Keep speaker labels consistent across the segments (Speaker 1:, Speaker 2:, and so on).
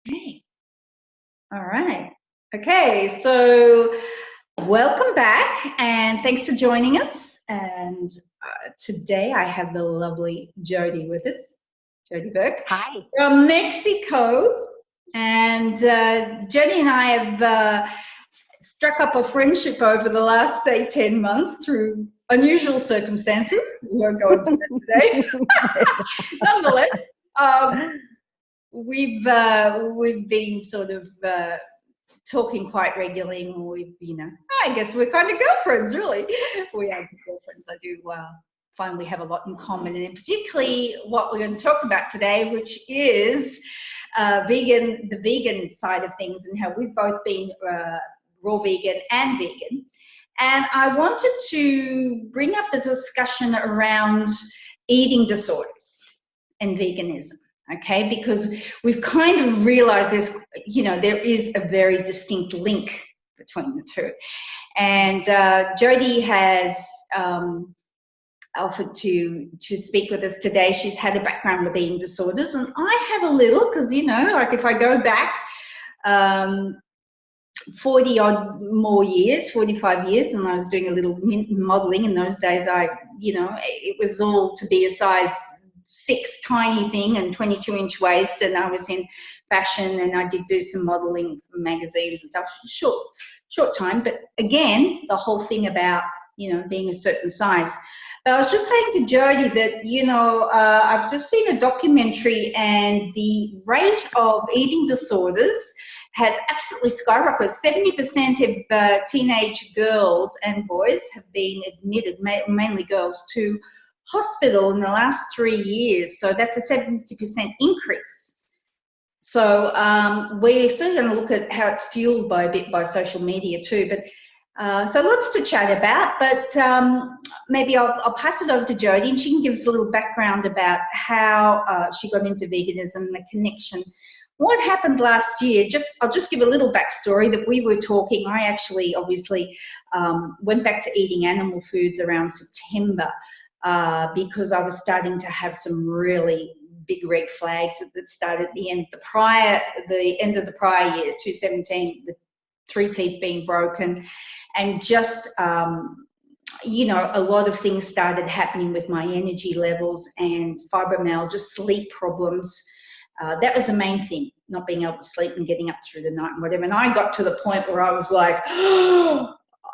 Speaker 1: Okay. All right. Okay, so welcome back and thanks for joining us. And today I have the lovely Jodi with us, Jodi Burke.
Speaker 2: Hi.
Speaker 1: From Mexico. And Jodi and I have struck up a friendship over the last, say, 10 months through unusual circumstances. We won't go into that today. Nonetheless, we've been sort of talking quite regularly, and we've, I guess we're kind of girlfriends, really. We are girlfriends. I do find we have a lot in common, and particularly what we're going to talk about today, which is the vegan side of things, and how we've both been raw vegan and vegan. And I wanted to bring up the discussion around eating disorders and veganism. Okay, because we've kind of realized there is a very distinct link between the two. And Jodi has offered to speak with us today. She's had a background with eating disorders, and I have a little, because, like if I go back 40 odd more years, 45 years, and I was doing a little modeling in those days, it was all to be a size 6 tiny thing and 22-inch waist, and I was in fashion, and I did do some modeling for magazines and stuff. Short time, but again, the whole thing about being a certain size. But I was just saying to Jodi that I've just seen a documentary, and the rate of eating disorders has absolutely skyrocketed. 70% of teenage girls and boys have been admitted, mainly girls, to hospital in the last 3 years. So that's a 70% increase. So we're still going to look at how it's fueled by social media too. But so lots to chat about. But maybe I'll pass it over to Jodi, and she can give us a little background about how she got into veganism, the connection. What happened last year, I'll just give a little backstory that we were talking. I actually obviously went back to eating animal foods around September because I was starting to have some really big red flags that started at the end of the prior year, 2017, with 3 teeth being broken, and just a lot of things started happening with my energy levels and fibromyalgia, sleep problems. That was the main thing, not being able to sleep and getting up through the night and whatever. And I got to the point where I was like,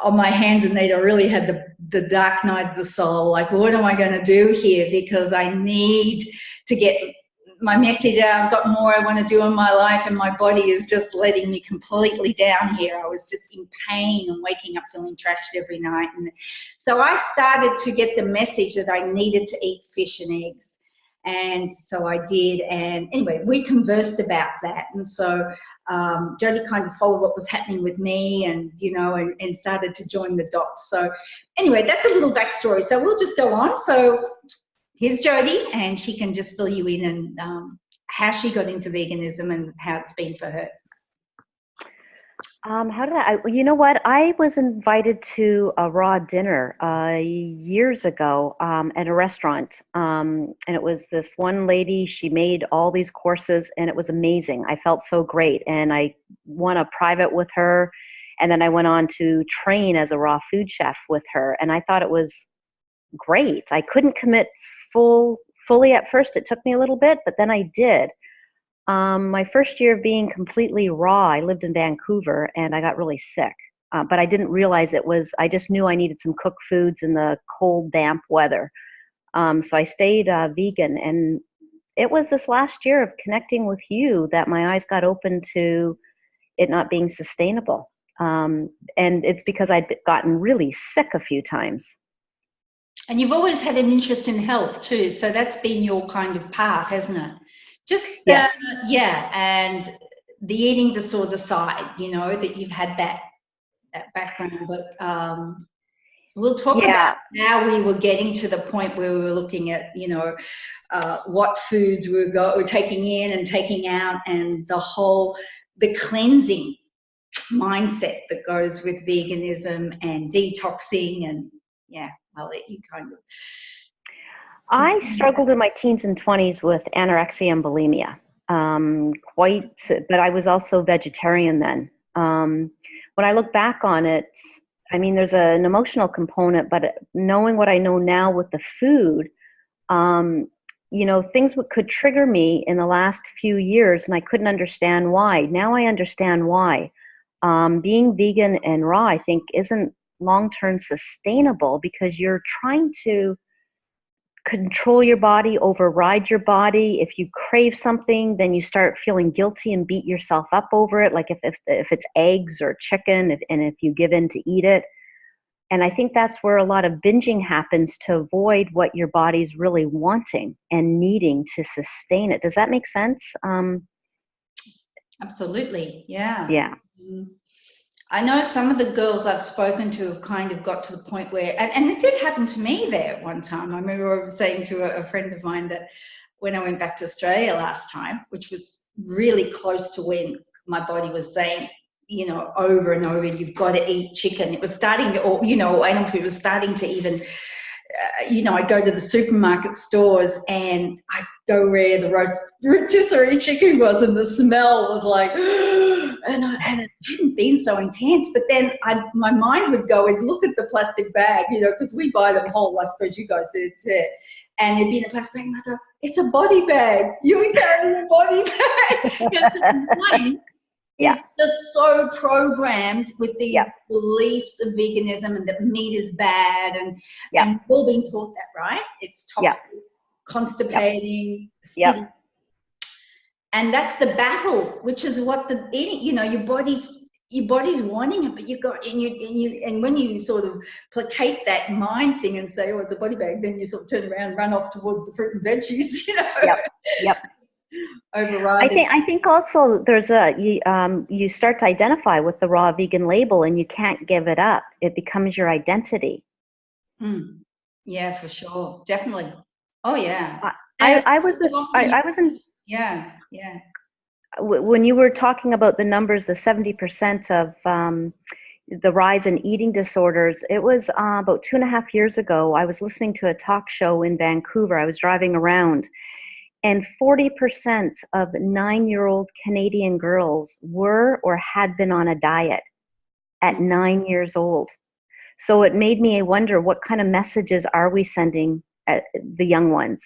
Speaker 1: on my hands and knees, I really had the dark night of the soul. Like, what am I going to do here? Because I need to get my message out. I've got more I want to do in my life, and my body is just letting me completely down here. I was just in pain and waking up feeling trashed every night. And so I started to get the message that I needed to eat fish and eggs. And so I did, and anyway, we conversed about that. And so Jodi kind of followed what was happening with me, and and started to join the dots. So anyway, that's a little backstory. So we'll just go on. So here's Jodi, and she can just fill you in and how she got into veganism and how it's been for her.
Speaker 2: You know what? I was invited to a raw dinner years ago at a restaurant, and it was this one lady. She made all these courses, and it was amazing. I felt so great, and I won a private with her, and then I went on to train as a raw food chef with her, and I thought it was great. I couldn't commit fully at first. It took me a little bit, but then I did. My first year of being completely raw, I lived in Vancouver, and I got really sick. But I didn't realize I just knew I needed some cooked foods in the cold, damp weather. So I stayed vegan, and it was this last year of connecting with you that my eyes got open to it not being sustainable. And it's because I'd gotten really sick a few times.
Speaker 1: And you've always had an interest in health too, so that's been your kind of path, hasn't it?
Speaker 2: Yes.
Speaker 1: And the eating disorder side, that you've had that background. But we'll talk about how we were getting to the point where we were looking at, what foods we were taking in and taking out, and the cleansing mindset that goes with veganism and detoxing. And I'll let you kind of.
Speaker 2: I struggled in my teens and 20s with anorexia and bulimia. but I was also vegetarian then. When I look back on it, I mean, there's an emotional component, but knowing what I know now with the food, things could trigger me in the last few years, and I couldn't understand why. Now I understand why. Being vegan and raw, I think, isn't long-term sustainable because you're trying to control your body, override your body. If you crave something, then you start feeling guilty and beat yourself up over it. Like if it's eggs or chicken, and if you give in to eat it. And I think that's where a lot of binging happens, to avoid what your body's really wanting and needing to sustain it. Does that make sense?
Speaker 1: Absolutely. Yeah.
Speaker 2: Yeah.
Speaker 1: I know some of the girls I've spoken to have kind of got to the point where, and it did happen to me there at one time. I remember I was saying to a friend of mine that when I went back to Australia last time, which was really close to when my body was saying, over and over, you've got to eat chicken. It was starting to, it was starting to even, I'd go to the supermarket stores and I'd go where the rotisserie chicken was, and the smell was like, and it hadn't been so intense. But then my mind would go and look at the plastic bag, because we buy them whole. I suppose you guys do too. And it'd be in a plastic bag, and I'd go, it's a body bag. You're carrying a body bag. Is just so programmed with these beliefs of veganism and that meat is bad, and we've all been taught that, right? It's toxic, constipating, acidic. And that's the battle, which is what the eating, your body's wanting it, but you got and when you sort of placate that mind thing and say, oh, it's a body bag, then you sort of turn around and run off towards the fruit and veggies,
Speaker 2: Yep.
Speaker 1: Overriding.
Speaker 2: I think also there's you start to identify with the raw vegan label, and you can't give it up. It becomes your identity.
Speaker 1: Yeah, for sure, definitely. Oh yeah.
Speaker 2: I was in.
Speaker 1: Yeah.
Speaker 2: When you were talking about the numbers, the 70% of the rise in eating disorders, it was about 2.5 years ago. I was listening to a talk show in Vancouver. I was driving around. And 40% of 9-year-old Canadian girls were or had been on a diet at 9 years old. So it made me wonder, what kind of messages are we sending at the young ones?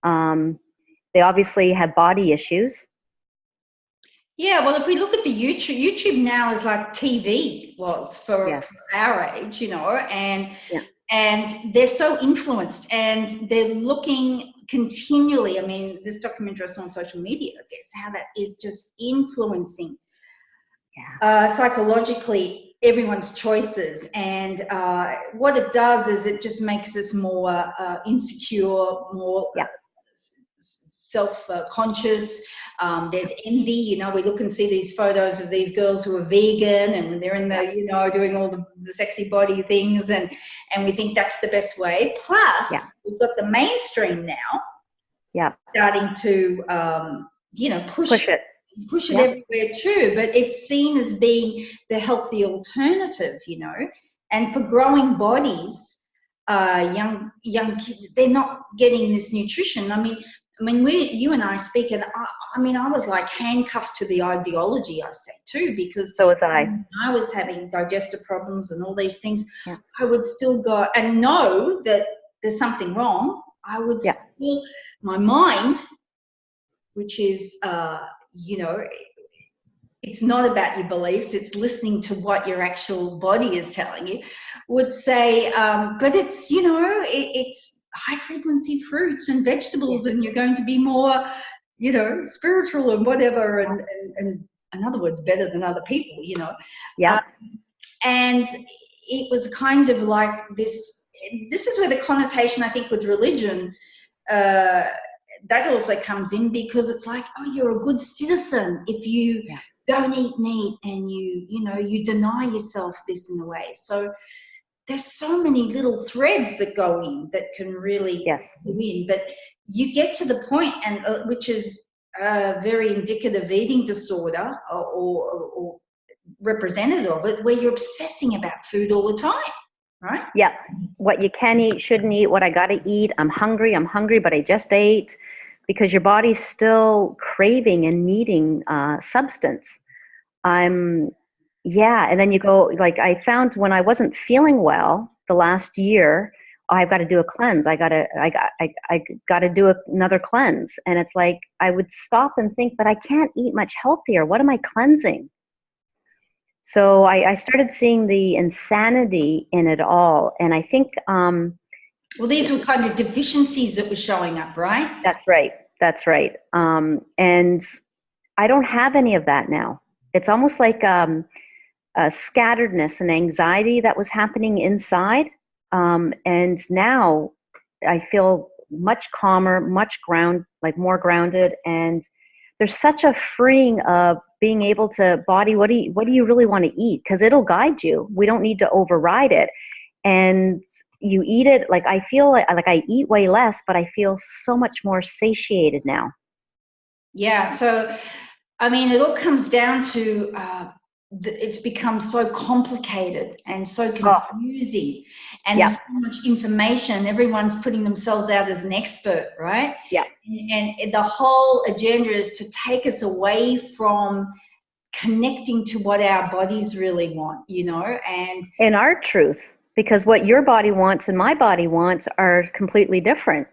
Speaker 2: They obviously have body issues.
Speaker 1: Yeah, well, if we look at the YouTube now is like TV was for our age, and they're so influenced, and they're looking continually. I mean, this documentary I saw on social media, I guess, how that is just influencing psychologically everyone's choices. And what it does is it just makes us more insecure, more self-conscious. There's envy, we look and see these photos of these girls who are vegan, and they're in the, doing all the sexy body things, and we think that's the best way. Plus, we've got the mainstream now starting to, push it everywhere too, but it's seen as being the healthy alternative, and for growing bodies, young kids, they're not getting this nutrition. I mean, you and I speak, and I was like handcuffed to the ideology, I say too, because
Speaker 2: so was I.
Speaker 1: When I was having digestive problems and all these things, I would still go and know that there's something wrong. I would still, my mind, which is, it's not about your beliefs, it's listening to what your actual body is telling you, would say, but it's, it's high frequency fruits and vegetables, and you're going to be more, spiritual and whatever, and in other words, better than other people, and it was kind of like this is where the connotation, I think, with religion, that also comes in, because it's like, oh, you're a good citizen if you don't eat meat, and you deny yourself this in a way. So there's so many little threads that go in that can really win. But you get to the point, and which is very indicative of eating disorder or representative of it, where you're obsessing about food all the time, right?
Speaker 2: What you can eat, shouldn't eat, what I got to eat. I'm hungry, but I just ate. because your body's still craving and needing substance. Yeah, and then you go, like, I found when I wasn't feeling well the last year, I've got to do a cleanse. I got to do another cleanse. And it's like, I would stop and think, but I can't eat much healthier. What am I cleansing? So I started seeing the insanity in it all. And I think,
Speaker 1: well, these were kind of deficiencies that were showing up, right?
Speaker 2: that's right. That's right. And I don't have any of that now. It's almost like a scatteredness and anxiety that was happening inside. And now I feel much calmer, more grounded. And there's such a freeing of being able to body, what do you really want to eat? Because it'll guide you. We don't need to override it. And you eat it, like I feel like I eat way less, but I feel so much more satiated now.
Speaker 1: Yeah. So, I mean, it all comes down to it's become so complicated and so confusing, and there's so much information. Everyone's putting themselves out as an expert, right?
Speaker 2: Yeah.
Speaker 1: And the whole agenda is to take us away from connecting to what our bodies really want, you know,
Speaker 2: and our truth, because what your body wants and my body wants are completely different.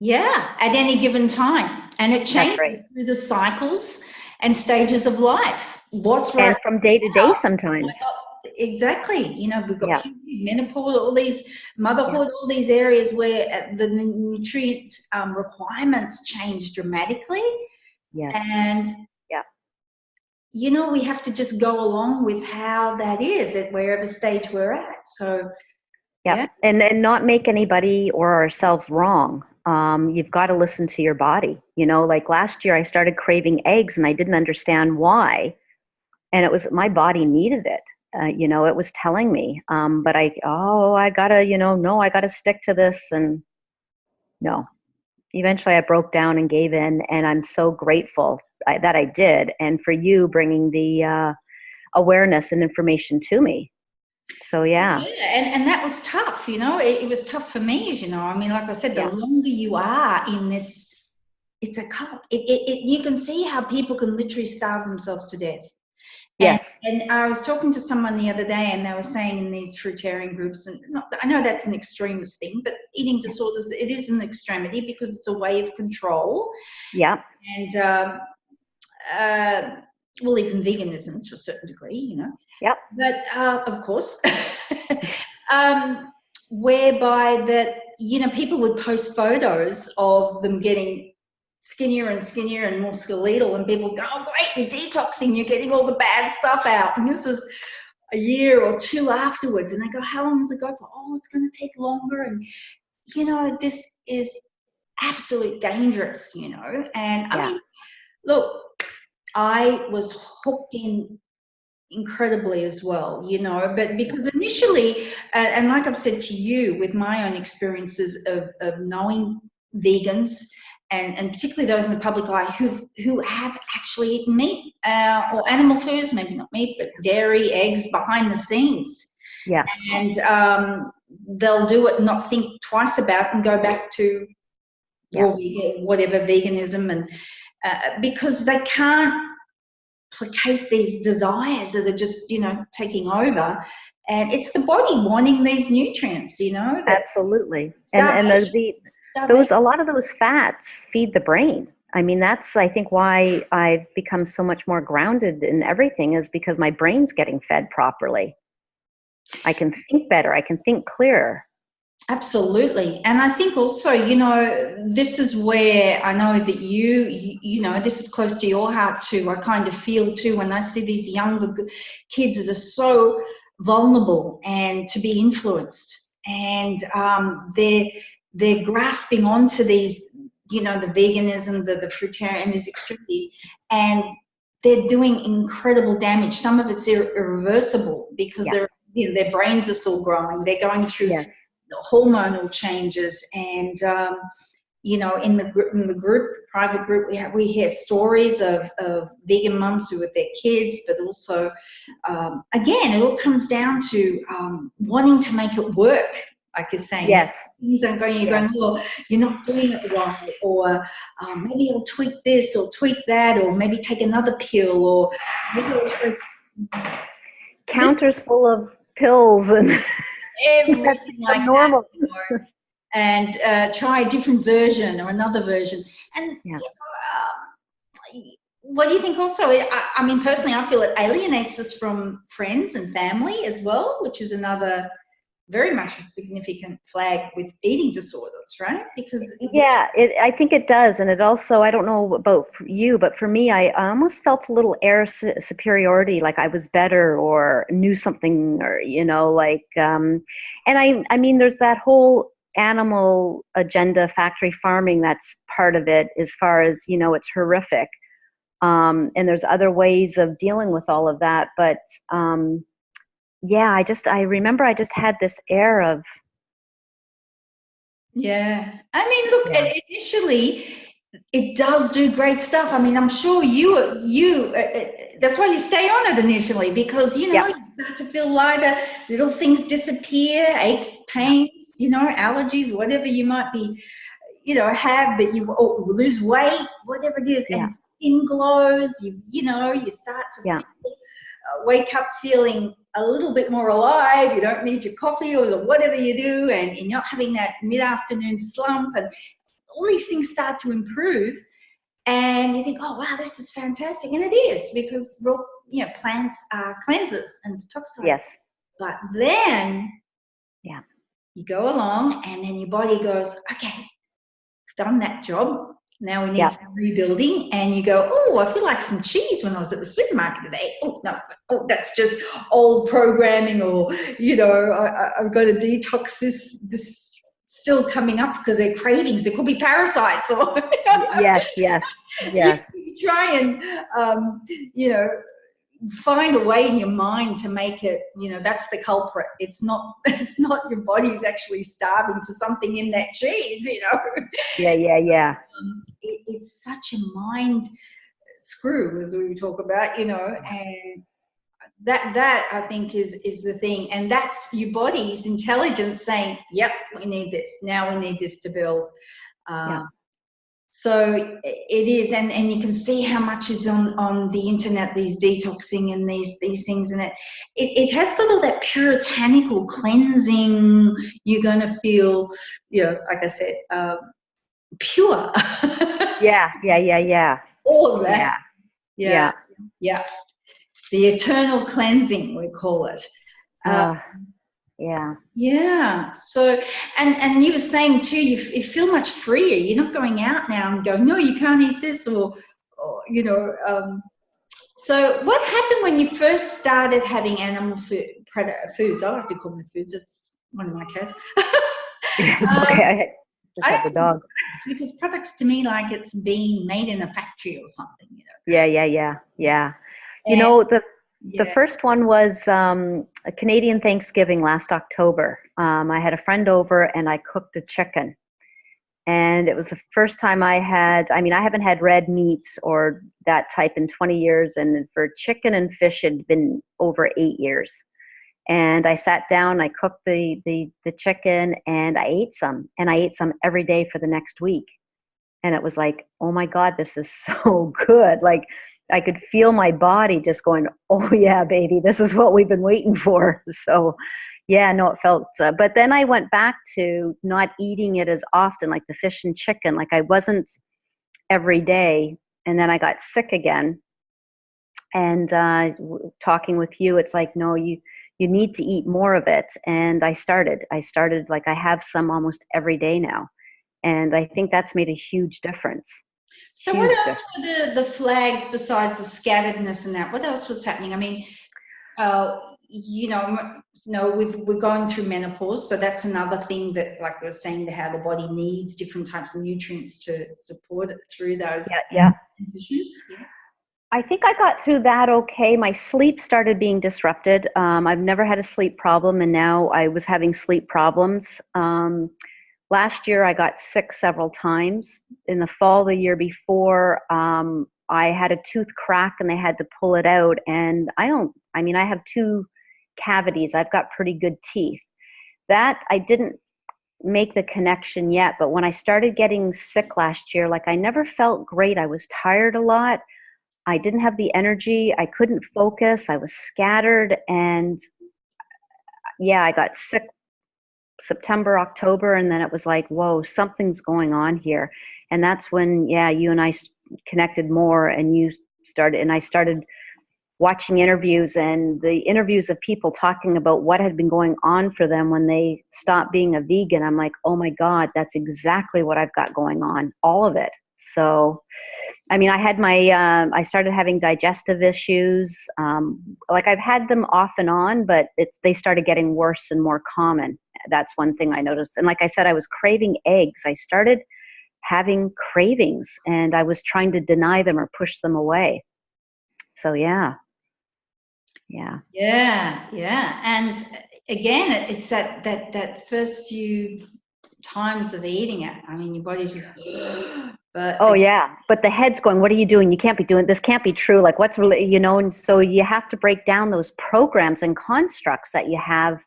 Speaker 1: Yeah, at any given time. And it changes through the cycles and stages of life. What's right?
Speaker 2: And from day to day sometimes.
Speaker 1: Exactly. You know, we've got puberty, menopause, all these, motherhood, all these areas where the nutrient requirements change dramatically.
Speaker 2: Yes.
Speaker 1: And, you know, we have to just go along with how that is at wherever stage we're at. So,
Speaker 2: And not make anybody or ourselves wrong. You've got to listen to your body. You know, like last year I started craving eggs and I didn't understand why. And it was, my body needed it. You know, it was telling me, but I gotta, I gotta stick to this. And no, eventually I broke down and gave in, and I'm so grateful that I did. And for you bringing the awareness and information to me. So,
Speaker 1: and that was tough, you know, it was tough for me, you know, I mean, like I said, the longer you are in this, it's a cult. You can see how people can literally starve themselves to death.
Speaker 2: Yes.
Speaker 1: And I was talking to someone the other day, and they were saying in these fruitarian groups, and I know that's an extremist thing, but eating disorders, it is an extremity because it's a way of control.
Speaker 2: Yeah.
Speaker 1: And well, even veganism to a certain degree, you know.
Speaker 2: Yep.
Speaker 1: But of course, whereby that, you know, people would post photos of them getting skinnier and skinnier and more skeletal, and people go, oh great, you're detoxing, you're getting all the bad stuff out. And this is a year or two afterwards, and they go, how long does it go for? Oh, it's going to take longer. And you know, this is absolutely dangerous, you know. And I mean, look, I was hooked in incredibly as well, you know, but because initially, and like I've said to you, with my own experiences of knowing vegans, and particularly those in the public eye who have actually eaten meat or animal foods, maybe not meat, but dairy, eggs behind the scenes.
Speaker 2: Yeah.
Speaker 1: And they'll do it and not think twice about it and go back to whatever veganism, and because they can't placate these desires that are just, you know, taking over. And it's the body wanting these nutrients, you know.
Speaker 2: Absolutely. And a lot of those fats feed the brain. I mean, that's, I think, why I've become so much more grounded in everything, is because my brain's getting fed properly. I can think better. I can think clearer.
Speaker 1: Absolutely. And I think also, you know, this is where I know that you know, this is close to your heart too. I kind of feel too when I see these younger kids that are so vulnerable and to be influenced, and they're grasping onto these, you know, the veganism, the fruitarian, and these extremities, and they're doing incredible damage. Some of it's irreversible because they're, you know, their brains are still growing. They're going through hormonal changes, and you know, in the group, private group, we hear stories of vegan mums who with their kids, but also again, it all comes down to wanting to make it work. like you're saying,
Speaker 2: Yes.
Speaker 1: things aren't going, you're going, well, you're not doing it right, or maybe I'll tweak this or tweak that, or maybe take another pill, or maybe I'll try
Speaker 2: Counters full of pills and
Speaker 1: everything like
Speaker 2: normal.
Speaker 1: that, you know, and try a different version or another version. And
Speaker 2: Yeah.
Speaker 1: what do you think also? I mean, personally, I feel it alienates us from friends and family as well, which is another very much a significant flag with eating disorders, right? Because
Speaker 2: I think it does. And it also, I don't know about you, but for me, I almost felt a little air superiority, like I was better or knew something, or, you know, like, and I mean, there's that whole animal agenda, factory farming, that's part of it, as far as, you know, it's horrific. And there's other ways of dealing with all of that. But I remember I just had this air of.
Speaker 1: Yeah. I mean, look, initially it does do great stuff. I mean, I'm sure you that's why you stay on it initially, because, you know, you start to feel lighter, little things disappear, aches, pains, you know, allergies, whatever you might be, you know, have, that you lose weight, whatever it is, and skin glows, you know, you start to feel, wake up feeling a little bit more alive. You don't need your coffee or whatever you do, and you're not having that mid-afternoon slump, and all these things start to improve, and you think, oh wow, this is fantastic. And it is, because raw, you know, plants are cleansers and detoxifiers.
Speaker 2: Yes.
Speaker 1: But then you go along, and then your body goes, okay, we've done that job, now we need some rebuilding. And you go, oh, I feel like some cheese when I was at the supermarket today. Oh, no, that's just old programming, or, you know, I've got to detox this still coming up because they're cravings. There could be parasites, or
Speaker 2: yes.
Speaker 1: You try and, you know, find a way in your mind to make it, you know, that's the culprit. It's not your body's actually starving for something in that cheese, you know. It's such a mind screw, as we talk about, you know, and that I think is the thing. And that's your body's intelligence saying, yep, we need this, now we need this to build. So it is, and you can see how much is on the internet, these detoxing and these things, and it has got all that puritanical cleansing. You're going to feel, you know, like I said, pure. All of that. Yeah. The eternal cleansing, we call it. So, and you were saying too, you feel much freer. You're not going out now and going, no, you can't eat this, or you know. So what happened when you first started having animal foods? I like to call them foods. It's one of my cats.
Speaker 2: I just have the dog.
Speaker 1: Because products to me, like it's being made in a factory or something, you know.
Speaker 2: Yeah. You know, the first one was a Canadian Thanksgiving last October. I had a friend over and I cooked a chicken. And it was the first time I haven't had red meat or that type in 20 years. And for chicken and fish, it had been over 8 years. And I sat down, I cooked the chicken, and I ate some. And I ate some every day for the next week. And it was like, oh my God, this is so good. Like, I could feel my body just going, oh yeah, baby, this is what we've been waiting for. So yeah, no, it felt, but then I went back to not eating it as often, like the fish and chicken. Like I wasn't every day. And then I got sick again. And talking with you, it's like, no, you need to eat more of it. And I started like, I have some almost every day now. And I think that's made a huge difference.
Speaker 1: So what else were the flags besides the scatteredness and that? What else was happening? I mean, you know, we're going through menopause, so that's another thing that, like we were saying, how the body needs different types of nutrients to support it through those transitions.
Speaker 2: I think I got through that okay. My sleep started being disrupted. I've never had a sleep problem, and now I was having sleep problems. Last year, I got sick several times. In the fall the year before, I had a tooth crack and they had to pull it out. And I have 2 cavities. I've got pretty good teeth. That I didn't make the connection yet, but when I started getting sick last year, like I never felt great. I was tired a lot. I didn't have the energy. I couldn't focus. I was scattered. And yeah, I got sick September, October, and then it was like, whoa, something's going on here. And that's when, yeah, you and I connected more, and I started watching interviews, and the interviews of people talking about what had been going on for them when they stopped being a vegan. I'm like, oh my God, that's exactly what I've got going on, all of it. So, I mean, I had I started having digestive issues. Like I've had them off and on, but they started getting worse and more common. That's one thing I noticed. And like I said, I was craving eggs. I started having cravings, and I was trying to deny them or push them away. So yeah.
Speaker 1: And again, it's that first few times of eating it. I mean, your body's just but
Speaker 2: but the head's going, what are you doing? You can't be doing this. Can't be true. Like what's really, and so you have to break down those programs and constructs that you have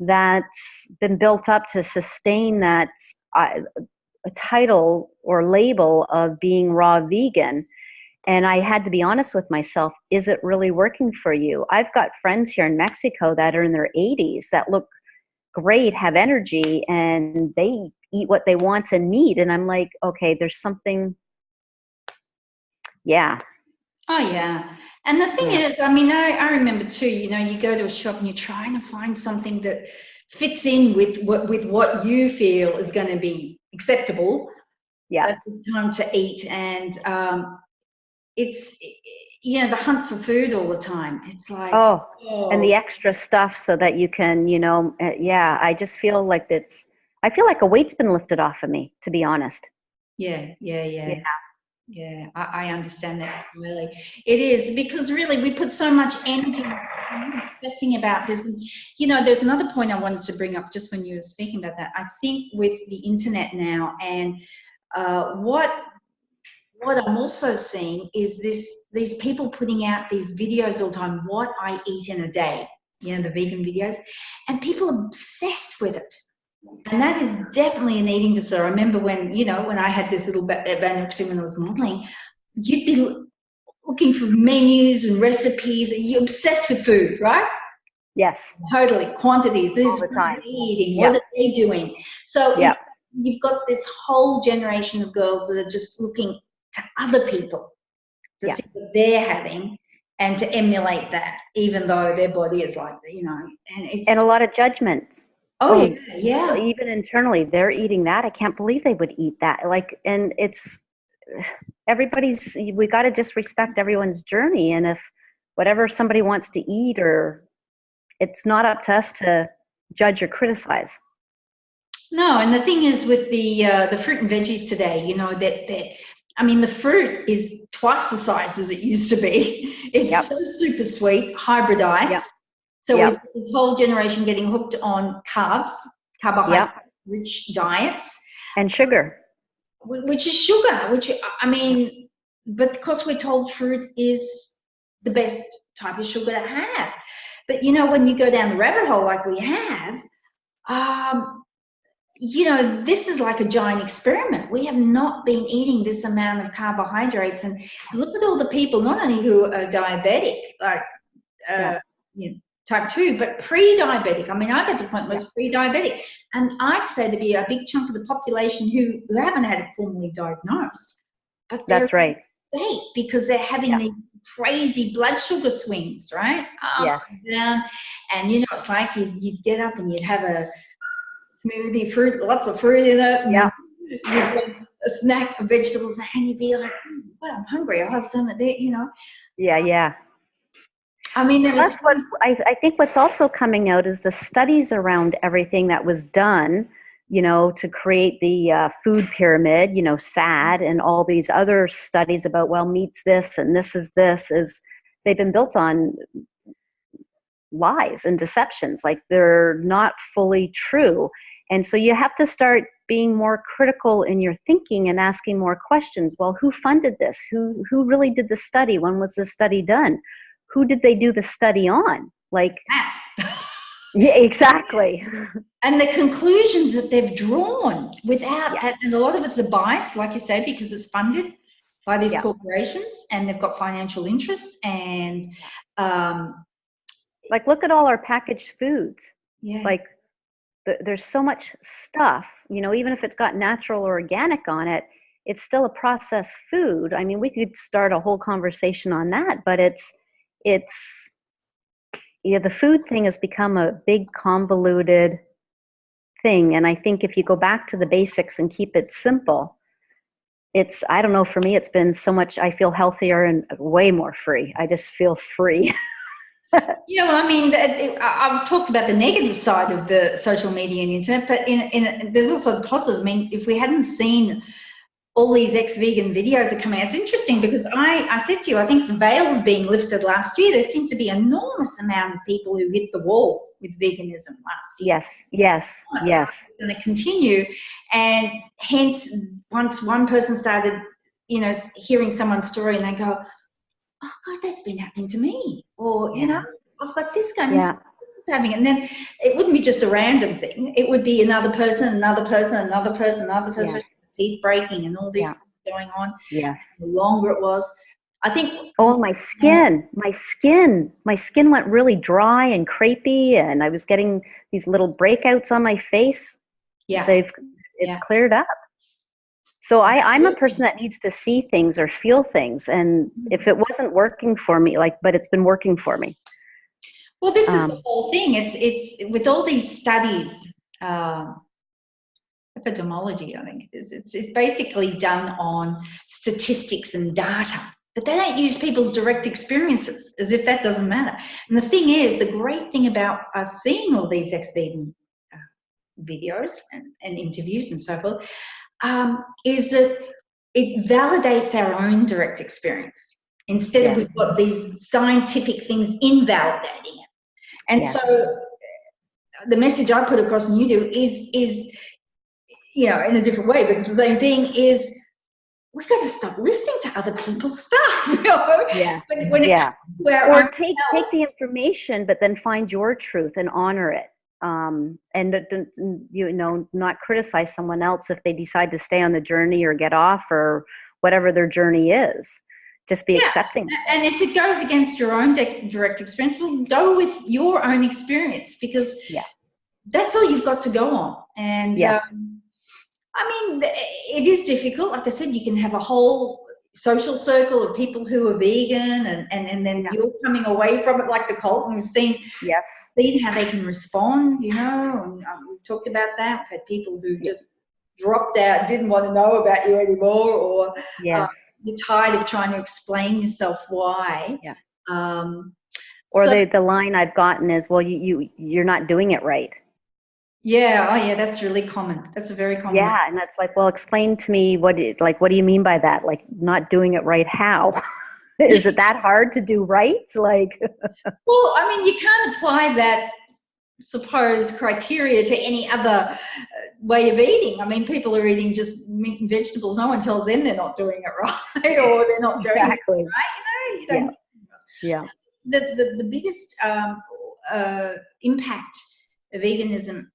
Speaker 2: that's been built up to sustain that a title or label of being raw vegan. And I had to be honest with myself, is it really working for you? I've got friends here in Mexico that are in their 80s that look great, have energy, and they eat what they want and need. And I'm like, okay, there's something. Yeah.
Speaker 1: Oh, yeah. And the thing is, I mean, I remember too, you go to a shop and you're trying to find something that fits in with what you feel is going to be acceptable.
Speaker 2: Yeah.
Speaker 1: Time to eat. And it's, the hunt for food all the time. It's like,
Speaker 2: and the extra stuff so that you can, I just feel like I feel like a weight's been lifted off of me, to be honest.
Speaker 1: Yeah. I understand that really. It is, because really we put so much energy obsessing about this. There's another point I wanted to bring up just when you were speaking about that. I think with the internet now, and what I'm also seeing is these people putting out these videos all the time, what I eat in a day, the vegan videos, and people are obsessed with it. And that is definitely an eating disorder. I remember when I had this little anorexia when I was modeling, you'd be looking for menus and recipes. You're obsessed with food, right?
Speaker 2: Yes.
Speaker 1: Totally. Quantities. This
Speaker 2: all the time.
Speaker 1: What are they eating? What are they doing? So you've got this whole generation of girls that are just looking to other people to see what they're having and to emulate that, even though their body is like, and
Speaker 2: a lot of judgments.
Speaker 1: Yeah.
Speaker 2: Even internally, they're eating that. I can't believe they would eat that. And it's we got to just respect everyone's journey. And if whatever somebody wants to eat, or it's not up to us to judge or criticize.
Speaker 1: No, and the thing is with the fruit and veggies today, the fruit is twice the size as it used to be. It's so super sweet, hybridized.
Speaker 2: Yep.
Speaker 1: So we've got this whole generation getting hooked on carbohydrate-rich diets.
Speaker 2: And sugar.
Speaker 1: Which is sugar, but because we're told fruit is the best type of sugar to have. But, when you go down the rabbit hole like we have, this is like a giant experiment. We have not been eating this amount of carbohydrates. And look at all the people, not only who are diabetic, like type 2, but pre-diabetic. I got to the point where it's pre-diabetic. And I'd say there'd be a big chunk of the population who haven't had it formally diagnosed. But
Speaker 2: that's right.
Speaker 1: State because they're having these crazy blood sugar swings, right? Down. And it's like you'd get up and you'd have a smoothie, fruit, lots of fruit in it. You'd have a snack of vegetables, and you'd be like, well, I'm hungry. I'll have some of that,
Speaker 2: Yeah. That's what I think what's also coming out is the studies around everything that was done, to create the food pyramid, SAD, and all these other studies about, well, meat's this and this is they've been built on lies and deceptions. Like they're not fully true. And so you have to start being more critical in your thinking and asking more questions. Well, who funded this? Who really did the study? When was the study done? Who did they do the study on? Yeah, exactly.
Speaker 1: And the conclusions that they've drawn without, and a lot of it's a bias, like you say, because it's funded by these corporations and they've got financial interests. And
Speaker 2: like, look at all our packaged foods. Like, there's so much stuff, you know, even if it's got natural or organic on it, it's still a processed food. I mean, we could start a whole conversation on that, but it's the food thing has become a big convoluted thing. And I think if you go back to the basics and keep it simple, I don't know, for me, it's been so much, I feel healthier and way more free. I just feel free.
Speaker 1: Yeah, well, I mean, I've talked about the negative side of the social media and internet, but there's also the positive. I mean, if we hadn't seen all these ex-vegan videos that come out, it's interesting because I said to you, I think the veils being lifted last year, there seemed to be an enormous amount of people who hit the wall with veganism last year.
Speaker 2: Yes.
Speaker 1: It's going to continue, and hence, once one person started, you know, hearing someone's story and they go, oh God, that's been happening to me. Or, you know, I've got this guy, this is happening. And then it wouldn't be just a random thing. It would be another person, teeth breaking and all this going on.
Speaker 2: Yes.
Speaker 1: The longer it was, I think.
Speaker 2: Oh, my skin went really dry and crepey, and I was getting these little breakouts on my face.
Speaker 1: Yeah.
Speaker 2: It's cleared up. So I'm a person that needs to see things or feel things. And if it wasn't working for me, but it's been working for me.
Speaker 1: Well, this is the whole thing. It's with all these studies, epidemiology, I think it is. It's basically done on statistics and data, but they don't use people's direct experiences, as if that doesn't matter. And the thing is, the great thing about us seeing all these ex-vegan videos and interviews and so forth, is that it validates our own direct experience instead of we've got these scientific things invalidating it. And so the message I put across and you do is, you know, in a different way, but it's the same thing, is we've got to stop listening to other people's stuff, you know?
Speaker 2: Or take the information, but then find your truth and honor it. And you know, not criticize someone else if they decide to stay on the journey or get off or whatever their journey is. Just be accepting.
Speaker 1: And if it goes against your own direct experience, well, go with your own experience, because that's all you've got to go on. And I mean, it is difficult. Like I said, you can have a whole social circle of people who are vegan, and then you're coming away from it like the cult, and we've seen how they can respond, you know, and we've talked about that. We've had people who just dropped out, didn't want to know about you anymore, or you're tired of trying to explain yourself why.
Speaker 2: Or the line I've gotten is, well, you're not doing it right.
Speaker 1: Yeah, oh yeah, that's really common. That's a very common.
Speaker 2: Yeah, and that's like, well, explain to me what do you mean by that? Like, not doing it right, how? Is it that hard to do right? Like,
Speaker 1: well, I mean, you can't apply that supposed criteria to any other way of eating. I mean, people are eating just meat and vegetables. No one tells them they're not doing it right, or they're not doing it right. You know, you don't. The biggest impact of veganism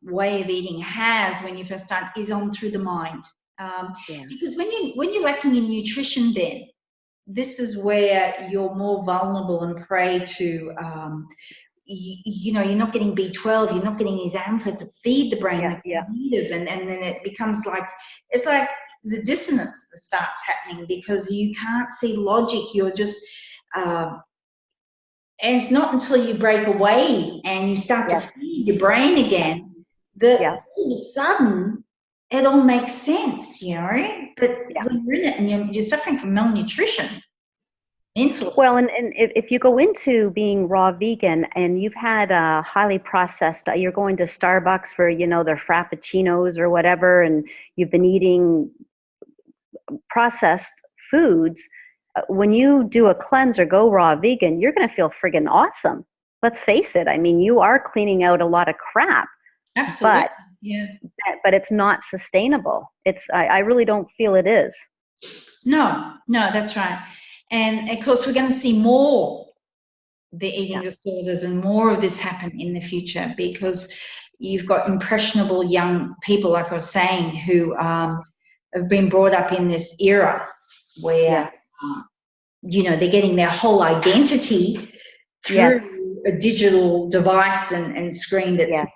Speaker 1: way of eating has, when you first start, is on through the mind, because when you're lacking in nutrition, then this is where you're more vulnerable and prey to you know, you're not getting B12, you're not getting these anchors that feed the brain and then it becomes like, it's like the dissonance that starts happening, because you can't see logic. You're just and it's not until you break away and you start to feed your brain again that all of a sudden it all makes sense, you know. But when you're in it and you're suffering from malnutrition mentally.
Speaker 2: Well, and if you go into being raw vegan and you've had a highly processed, you're going to Starbucks for, you know, their frappuccinos or whatever, and you've been eating processed foods, when you do a cleanse or go raw vegan, you're going to feel friggin' awesome. Let's face it. I mean, you are cleaning out a lot of crap.
Speaker 1: Absolutely.
Speaker 2: But it's not sustainable. I really don't feel it is.
Speaker 1: No, that's right. And of course, we're going to see more the eating disorders and more of this happen in the future, because you've got impressionable young people, like I was saying, who have been brought up in this era where,
Speaker 2: Yes.
Speaker 1: you know, they're getting their whole identity through
Speaker 2: Yes.
Speaker 1: a digital device and screen that's
Speaker 2: Yes.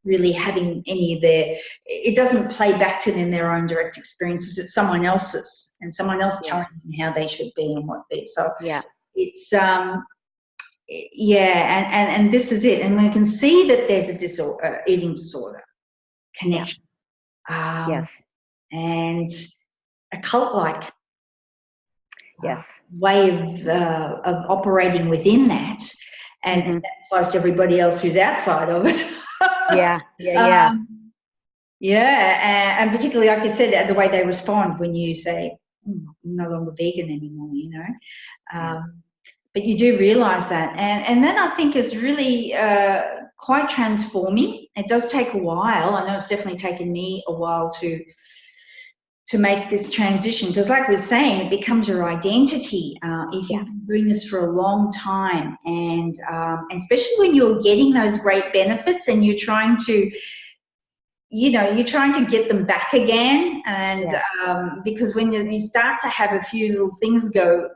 Speaker 1: really having any of their, it doesn't play back to them their own direct experiences. It's someone else's, and someone else
Speaker 2: Yeah.
Speaker 1: telling them how they should be and what be. So
Speaker 2: Yeah.
Speaker 1: it's and this is it, and we can see that there's a eating disorder connection,
Speaker 2: Yes.
Speaker 1: and a cult-like
Speaker 2: Yes.
Speaker 1: way of operating within that, and that applies to everybody else who's outside of it.
Speaker 2: Yeah. Yeah.
Speaker 1: And particularly, like you said, the way they respond when you say, I'm no longer vegan anymore, you know. But you do realise that. And that, I think, is really quite transforming. It does take a while. I know it's definitely taken me a while to make this transition, because like we were saying, it becomes your identity if you've been doing this for a long time, and especially when you're getting those great benefits and you're trying to, you know, you're trying to get them back again. And because when you start to have a few little things go,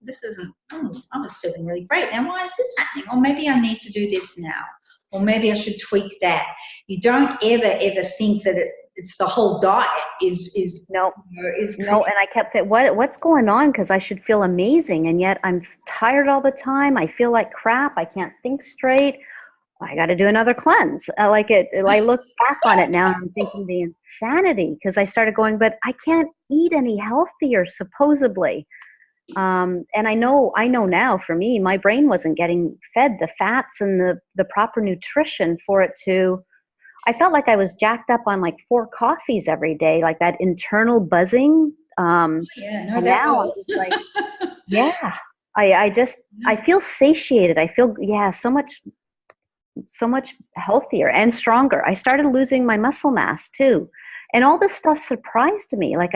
Speaker 1: this isn't, I was feeling really great, now why is this happening? Or maybe I need to do this now, or maybe I should tweak that. You don't ever think that it's the whole diet is
Speaker 2: No.
Speaker 1: is
Speaker 2: No, and I kept thinking, what's going on? Because I should feel amazing, and yet I'm tired all the time. I feel like crap. I can't think straight. I got to do another cleanse. I look back on it now, and I'm thinking the insanity, because I started going, but I can't eat any healthier, supposedly. And I know now, for me, my brain wasn't getting fed the fats and the proper nutrition for it to. I felt like I was jacked up on like 4 coffees every day, like that internal buzzing. And now I'm just like, I feel satiated. I feel, so much healthier and stronger. I started losing my muscle mass too. And all this stuff surprised me. Like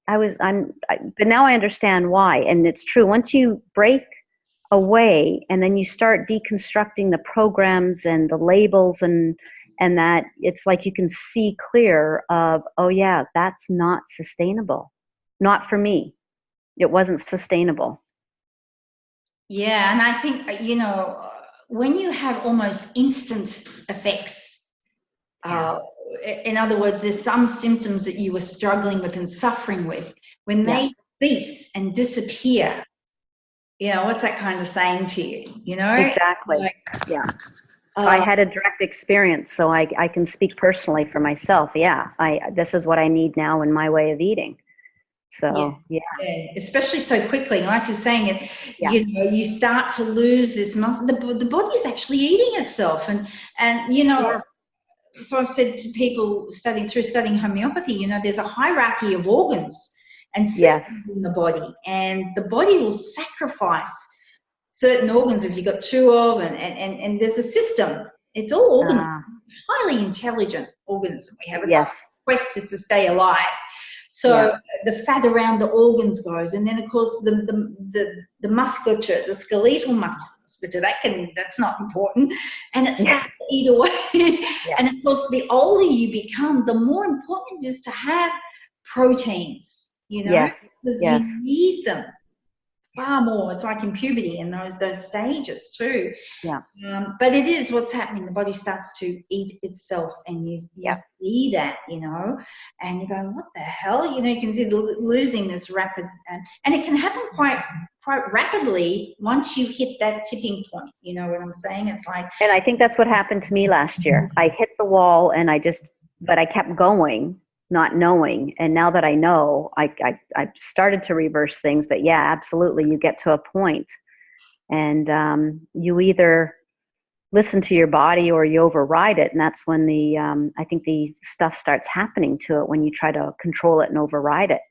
Speaker 2: but now I understand why. And it's true. Once you break away and then you start deconstructing the programs and the labels and that, it's like you can see clear of, oh yeah, that's not sustainable. Not for me. It wasn't sustainable.
Speaker 1: Yeah, and I think, you know, when you have almost instant effects, in other words, there's some symptoms that you were struggling with and suffering with, when they cease and disappear, you know, what's that kind of saying to you, you know?
Speaker 2: Exactly. I had a direct experience, so I can speak personally for myself. This is what I need now in my way of eating. So
Speaker 1: especially so quickly, like you're saying, you know, you start to lose this muscle. The body is actually eating itself, and you know. So I've said to people studying homeopathy, you know, there's a hierarchy of organs and systems in the body, and the body will sacrifice certain organs if you've got 2 of, and there's a system. It's all organs, highly intelligent organism. We have a quest is to stay alive. So the fat around the organs goes, and then of course the musculature, the skeletal musculature, that's not important, and it starts to eat away. And of course, the older you become, the more important it is to have proteins, you know, because you need them far more. It's like in puberty and those stages too. But it is what's happening. The body starts to eat itself, and you see that, you know, and you're going, what the hell? You know, you can see losing this rapid, and it can happen quite rapidly once you hit that tipping point. You know what I'm saying? It's like,
Speaker 2: and I think that's what happened to me last year. I hit the wall, and but I kept going, not knowing. And now that I know, I started to reverse things. But absolutely, you get to a point, and you either listen to your body or you override it, and that's when I think the stuff starts happening to it when you try to control it and override it.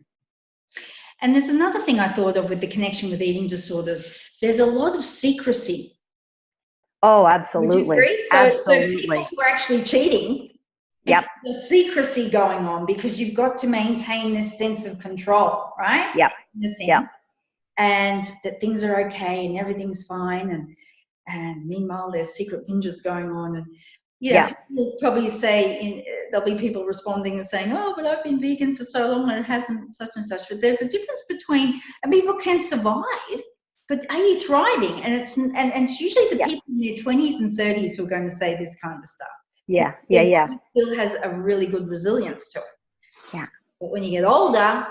Speaker 1: And there's another thing I thought of with the connection with eating disorders. There's a lot of secrecy.
Speaker 2: Oh, absolutely.
Speaker 1: Would you agree? So people who are actually cheating, it's the secrecy going on, because you've got to maintain this sense of control, right? In a sense. And that things are okay and everything's fine, And meanwhile, there's secret ninjas going on. And
Speaker 2: Yeah.
Speaker 1: people probably say, there'll be people responding and saying, oh, but I've been vegan for so long and it hasn't such and such. But there's a difference between, and people can survive, but are you thriving? And it's usually the people in their 20s and 30s who are going to say this kind of stuff.
Speaker 2: Yeah.
Speaker 1: It still has a really good resilience to it.
Speaker 2: Yeah.
Speaker 1: But when you get older,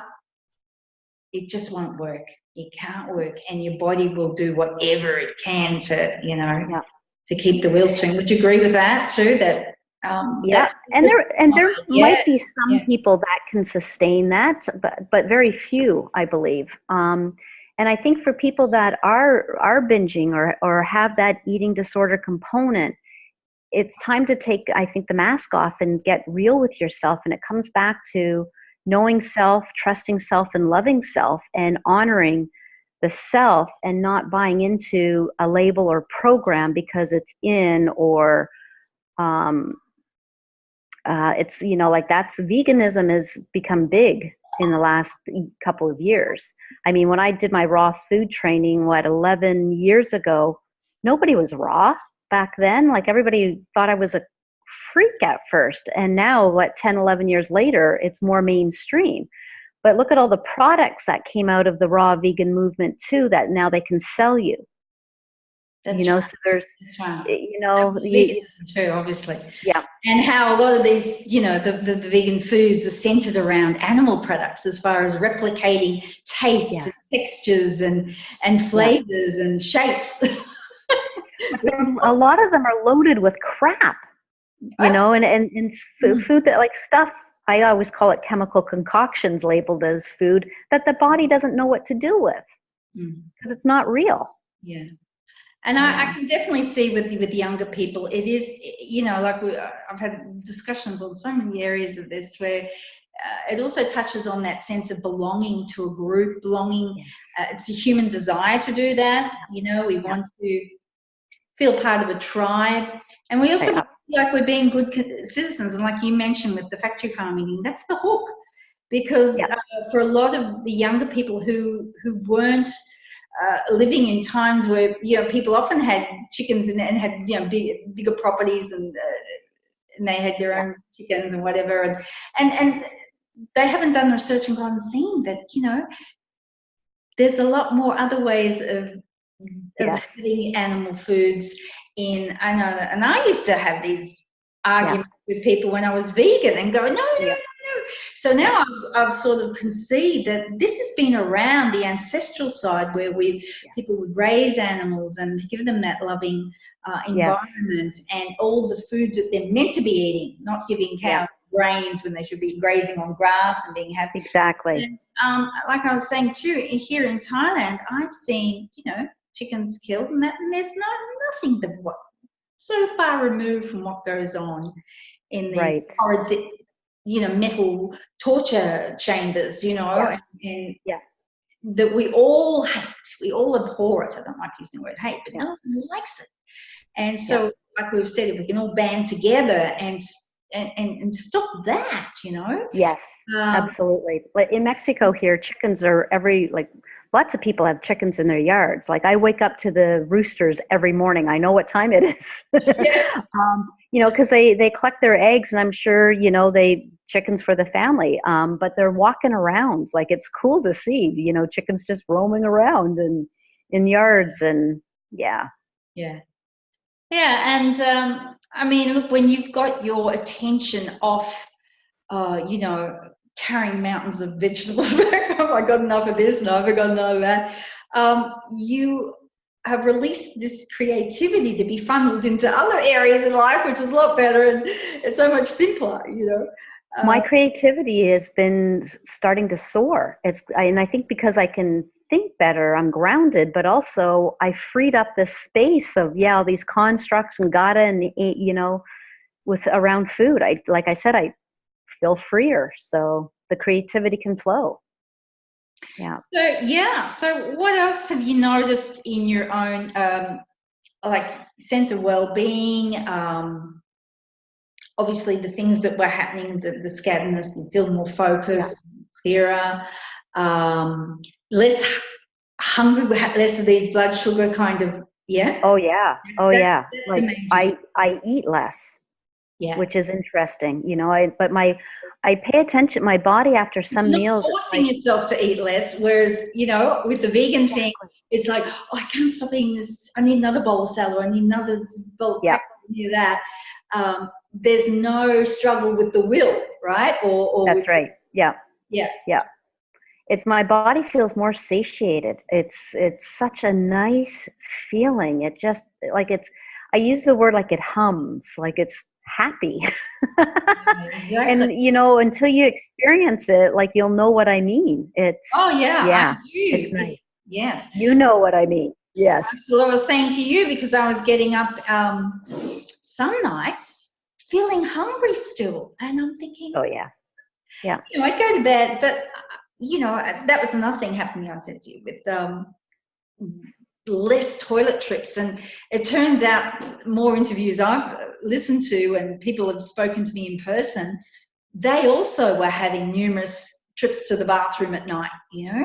Speaker 1: it just won't work. It can't work, and your body will do whatever it can to, to keep the wheels turning. Would you agree with that too? That
Speaker 2: and there might be some people that can sustain that, but very few, I believe. And I think for people that are binging or have that eating disorder component, it's time to take, I think, the mask off and get real with yourself. And it comes back to knowing self, trusting self, and loving self, and honoring the self, and not buying into a label or program because it's in, or it's, like that's veganism has become big in the last couple of years. I mean, when I did my raw food training, 11 years ago, nobody was raw back then. Like, everybody thought I was a freak at first. And now, 10, 11 years later, it's more mainstream. But look at all the products that came out of the raw vegan movement too, that now they can sell you.
Speaker 1: That's
Speaker 2: right.
Speaker 1: So
Speaker 2: there's,
Speaker 1: veganism too, obviously.
Speaker 2: Yeah.
Speaker 1: And how a lot of these, the vegan foods are centered around animal products as far as replicating tastes and textures and flavors and shapes.
Speaker 2: A lot of them are loaded with crap, and food that, like, stuff, I always call it chemical concoctions labeled as food that the body doesn't know what to do with because it's not real.
Speaker 1: Yeah. And I can definitely see with younger people, it is, I've had discussions on so many areas of this where it also touches on that sense of belonging to a group, belonging. It's a human desire to do that. We want to feel part of a tribe. And we also feel like we're being good citizens. And like you mentioned with the factory farming, that's the hook. Because for a lot of the younger people who weren't living in times where people often had chickens and had bigger properties and they had their own chickens and whatever, and they haven't done research and gone and seen that there's a lot more other ways of having animal foods in. I know, and I used to have these arguments with people when I was vegan and go, no. So now I've sort of conceded that this has been around the ancestral side where people would raise animals and give them that loving environment and all the foods that they're meant to be eating, not giving cows grains when they should be grazing on grass and being happy.
Speaker 2: Exactly.
Speaker 1: And like I was saying too, here in Thailand, I've seen, chickens killed and there's nothing so far removed from what goes on in these horrid metal torture chambers, and that we all hate, we all abhor it. I don't like using the word hate, but no one likes it. And so, like we've said, if we can all band together and stop that,
Speaker 2: Yes, absolutely. Like in Mexico here, chickens are lots of people have chickens in their yards. Like, I wake up to the roosters every morning. I know what time it is. Because they collect their eggs, and I'm sure, chickens for the family. But they're walking around. Like, it's cool to see, chickens just roaming around and in yards and Yeah,
Speaker 1: and I mean, look, when you've got your attention off, carrying mountains of vegetables back, oh, I got enough of this, no, I've got enough of that. You have released this creativity to be funneled into other areas in life, which is a lot better and it's so much simpler,
Speaker 2: My creativity has been starting to soar. And I think because I can think better, I'm grounded, but also I freed up this space of all these constructs and gotta and with around food. Like I said, I feel freer, so the creativity can flow.
Speaker 1: So what else have you noticed in your own sense of well-being? Obviously the things that were happening, the scatterness, you feel more focused, clearer, less hungry, less of these blood sugar kind of Yeah.
Speaker 2: Oh yeah. Oh
Speaker 1: That,
Speaker 2: yeah.
Speaker 1: that's
Speaker 2: Like
Speaker 1: amazing.
Speaker 2: I eat less,
Speaker 1: Yeah.
Speaker 2: which is interesting. I pay attention. My body after some
Speaker 1: You're not
Speaker 2: meals, it's
Speaker 1: forcing
Speaker 2: like
Speaker 1: yourself to eat less, whereas, with the vegan thing,
Speaker 2: exactly.
Speaker 1: it's like, oh, I can't stop eating this. I need another bowl of salad. I need another bowl of
Speaker 2: Yeah,
Speaker 1: crackers. I need that. There's no struggle with the will, right? Or with,
Speaker 2: that's right. Yeah,
Speaker 1: yeah.
Speaker 2: yeah. It's my body feels more satiated. It's such a nice feeling. It just like it's. I use the word like it hums, like it's happy.
Speaker 1: Exactly.
Speaker 2: And until you experience it, like you'll know what I mean.
Speaker 1: Oh, yeah, I
Speaker 2: Yeah, it's
Speaker 1: do.
Speaker 2: nice.
Speaker 1: Yes.
Speaker 2: You know what I mean. Yes.
Speaker 1: That's what I was saying to you, because I was getting up some nights feeling hungry still. And I'm thinking,
Speaker 2: Oh yeah. Yeah.
Speaker 1: I'd go to bed, but, that was another thing happening, I said to you, with less toilet trips. And it turns out, more interviews I've listened to and people have spoken to me in person, they also were having numerous trips to the bathroom at night,
Speaker 2: Yeah.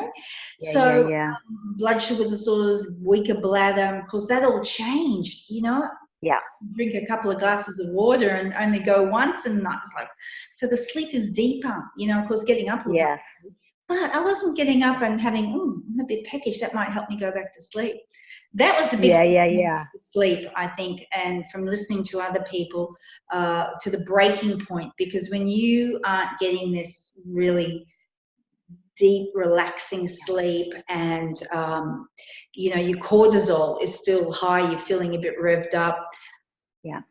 Speaker 2: Yeah.
Speaker 1: So
Speaker 2: Yeah.
Speaker 1: blood sugar disorders, weaker bladder, of course, that all changed,
Speaker 2: Yeah.
Speaker 1: drink a couple of glasses of water and only go once, and I was like, so the sleep is deeper, of course, getting up all time.
Speaker 2: Yes.
Speaker 1: But I wasn't getting up and having, I'm a bit peckish, that might help me go back to sleep. That was the big
Speaker 2: Yeah.
Speaker 1: thing
Speaker 2: Yeah.
Speaker 1: for me,
Speaker 2: Yeah.
Speaker 1: sleep, I think, and from listening to other people, to the breaking point, because when you aren't getting this really deep, relaxing sleep, and your cortisol is still high, you're feeling a bit revved up.
Speaker 2: Yeah.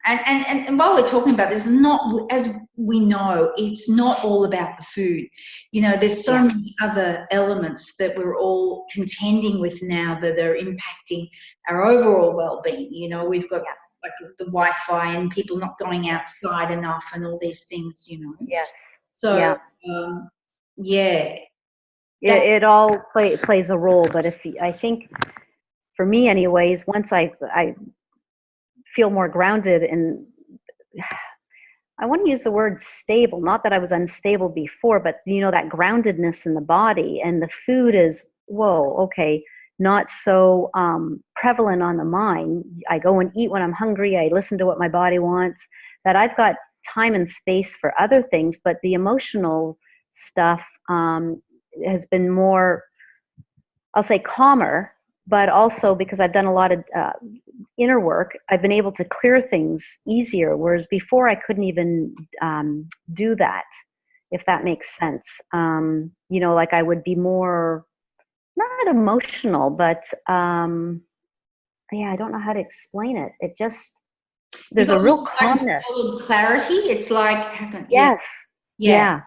Speaker 1: And while we're talking about this, is not, as we know, it's not all about the food. There's so
Speaker 2: Yeah.
Speaker 1: many other elements that we're all contending with now that are impacting our overall well-being. We've got like the Wi-Fi and people not going outside enough and all these things.
Speaker 2: Yes.
Speaker 1: So
Speaker 2: Yeah.
Speaker 1: yeah,
Speaker 2: It all plays a role, but I think for me, anyways, once I feel more grounded and I want to use the word stable, not that I was unstable before, but that groundedness in the body, and the food is, whoa, okay, not so prevalent on the mind. I go and eat when I'm hungry. I listen to what my body wants, that I've got time and space for other things, but the emotional stuff has been more, I'll say, calmer, but also because I've done a lot of inner work, I've been able to clear things easier, whereas before I couldn't even do that, if that makes sense. Like I would be more, not emotional, but yeah, I don't know how to explain it. It just,
Speaker 1: you
Speaker 2: there's a
Speaker 1: got
Speaker 2: real
Speaker 1: more
Speaker 2: calmness.
Speaker 1: clarity. It's like,
Speaker 2: Yes.
Speaker 1: yeah,
Speaker 2: Yeah.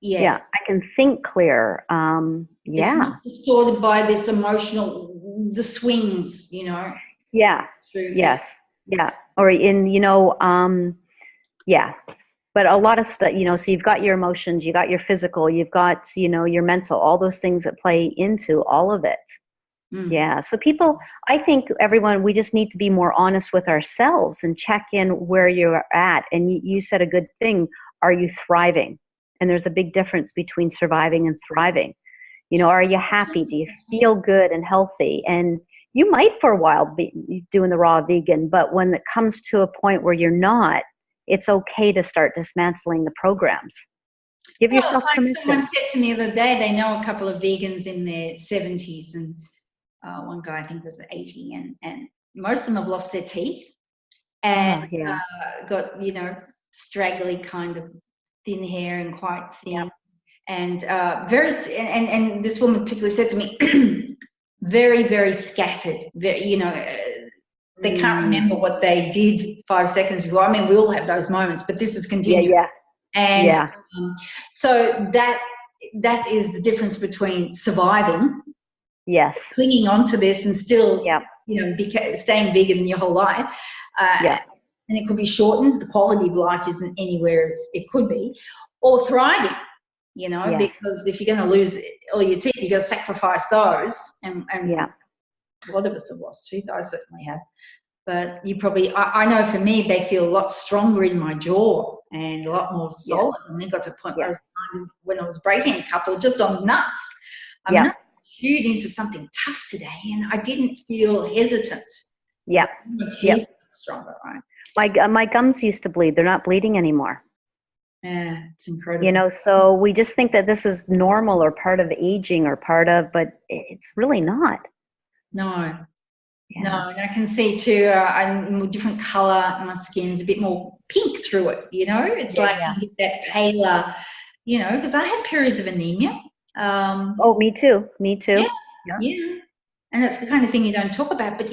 Speaker 1: yeah.
Speaker 2: Yeah. I can think clear.
Speaker 1: It's
Speaker 2: Yeah.
Speaker 1: not distorted by this the swings,
Speaker 2: Yeah.
Speaker 1: through things.
Speaker 2: Yes. Yeah. Or yeah. But a lot of stuff, so you've got your emotions, you got your physical, you've got, your mental, all those things that play into all of it.
Speaker 1: Mm.
Speaker 2: Yeah. So I think everyone, we just need to be more honest with ourselves and check in where you're at. And you said a good thing. Are you thriving? And there's a big difference between surviving and thriving. Are you happy? Do you feel good and healthy? And you might for a while be doing the raw vegan, but when it comes to a point where you're not, it's okay to start dismantling the programs. Give
Speaker 1: Well,
Speaker 2: yourself
Speaker 1: like someone
Speaker 2: permission.
Speaker 1: said to me the other day, they know a couple of vegans in their 70s, and one guy I think was 80, and most of them have lost their teeth and
Speaker 2: Oh, yeah.
Speaker 1: got, straggly kind of thin hair and quite thin.
Speaker 2: Yep.
Speaker 1: And and this woman particularly said to me, very, very scattered, very, they can't remember what they did 5 seconds before. I mean, we all have those moments, but this is
Speaker 2: Yeah,
Speaker 1: continuous.
Speaker 2: yeah,
Speaker 1: And
Speaker 2: yeah.
Speaker 1: so that is the difference between surviving,
Speaker 2: Yes.
Speaker 1: clinging on to this and still,
Speaker 2: Yep.
Speaker 1: staying vegan your whole life.
Speaker 2: Yeah.
Speaker 1: And it could be shortened. The quality of life isn't anywhere as it could be, or thriving,
Speaker 2: Yes.
Speaker 1: because if you're going to lose all your teeth, you've got to sacrifice those. And
Speaker 2: Yeah.
Speaker 1: a lot of us have lost teeth. I certainly have. But you probably, I know for me, they feel a lot stronger in my jaw and a lot more solid. And it got to a point where
Speaker 2: Yeah.
Speaker 1: when I was breaking a couple, just on nuts. I mean,
Speaker 2: Yeah.
Speaker 1: chewed into something tough today and I didn't feel hesitant.
Speaker 2: Yeah.
Speaker 1: My teeth
Speaker 2: Yep.
Speaker 1: got stronger, right?
Speaker 2: My gums used to bleed. They're not bleeding anymore.
Speaker 1: Yeah, it's incredible.
Speaker 2: So we just think that this is normal or part of aging or but it's really not.
Speaker 1: No.
Speaker 2: Yeah.
Speaker 1: No, and I can see too, I'm a different colour, my skin's a bit more pink through it, It's like you get that paler, because I had periods of anemia.
Speaker 2: Oh, me too.
Speaker 1: Yeah,
Speaker 2: Yeah.
Speaker 1: yeah. And that's the kind of thing you don't talk about. But,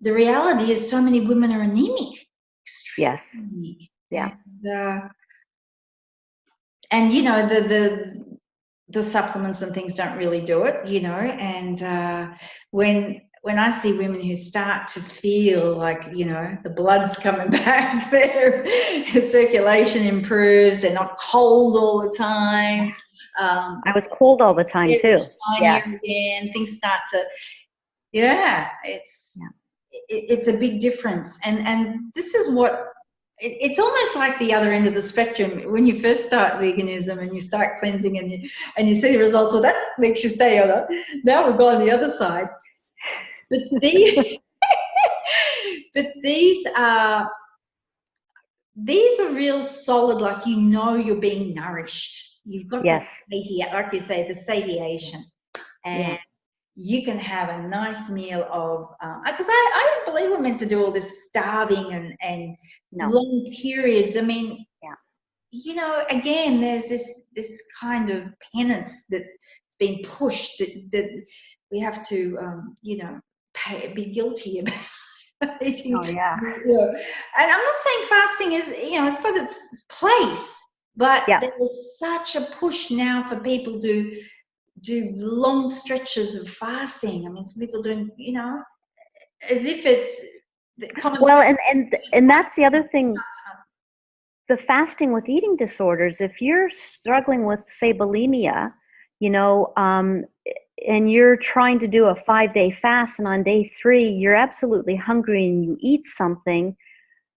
Speaker 1: the reality is so many women are anemic. Extremely
Speaker 2: Yes.
Speaker 1: anemic.
Speaker 2: Yeah.
Speaker 1: And the supplements and things don't really do it, and when I see women who start to feel like, the blood's coming back, their circulation improves, they're not cold all the time.
Speaker 2: I was cold all the time too.
Speaker 1: Yes. Again, things start to, it's a big difference. And this is what, it's almost like the other end of the spectrum. When you first start veganism and you start cleansing and you see the results, well, that makes you stay on it. Now we've gone the other side. But these, but these are real solid, like, you're being nourished. You've got
Speaker 2: Yes.
Speaker 1: like you say, the satiation. And you can have a nice meal of, because I don't believe we're meant to do all this starving and long periods. I mean, again, there's this kind of penance that's been pushed that we have to, be guilty about eating.
Speaker 2: Oh, yeah.
Speaker 1: And I'm not saying fasting is, it's got its place, but there is such a push now for people to do long stretches of fasting. I mean, some people doing, as if it's
Speaker 2: well, and that's the other thing. The fasting with eating disorders, if you're struggling with, say, bulimia, and you're trying to do a 5-day fast, and on day 3 you're absolutely hungry and you eat something,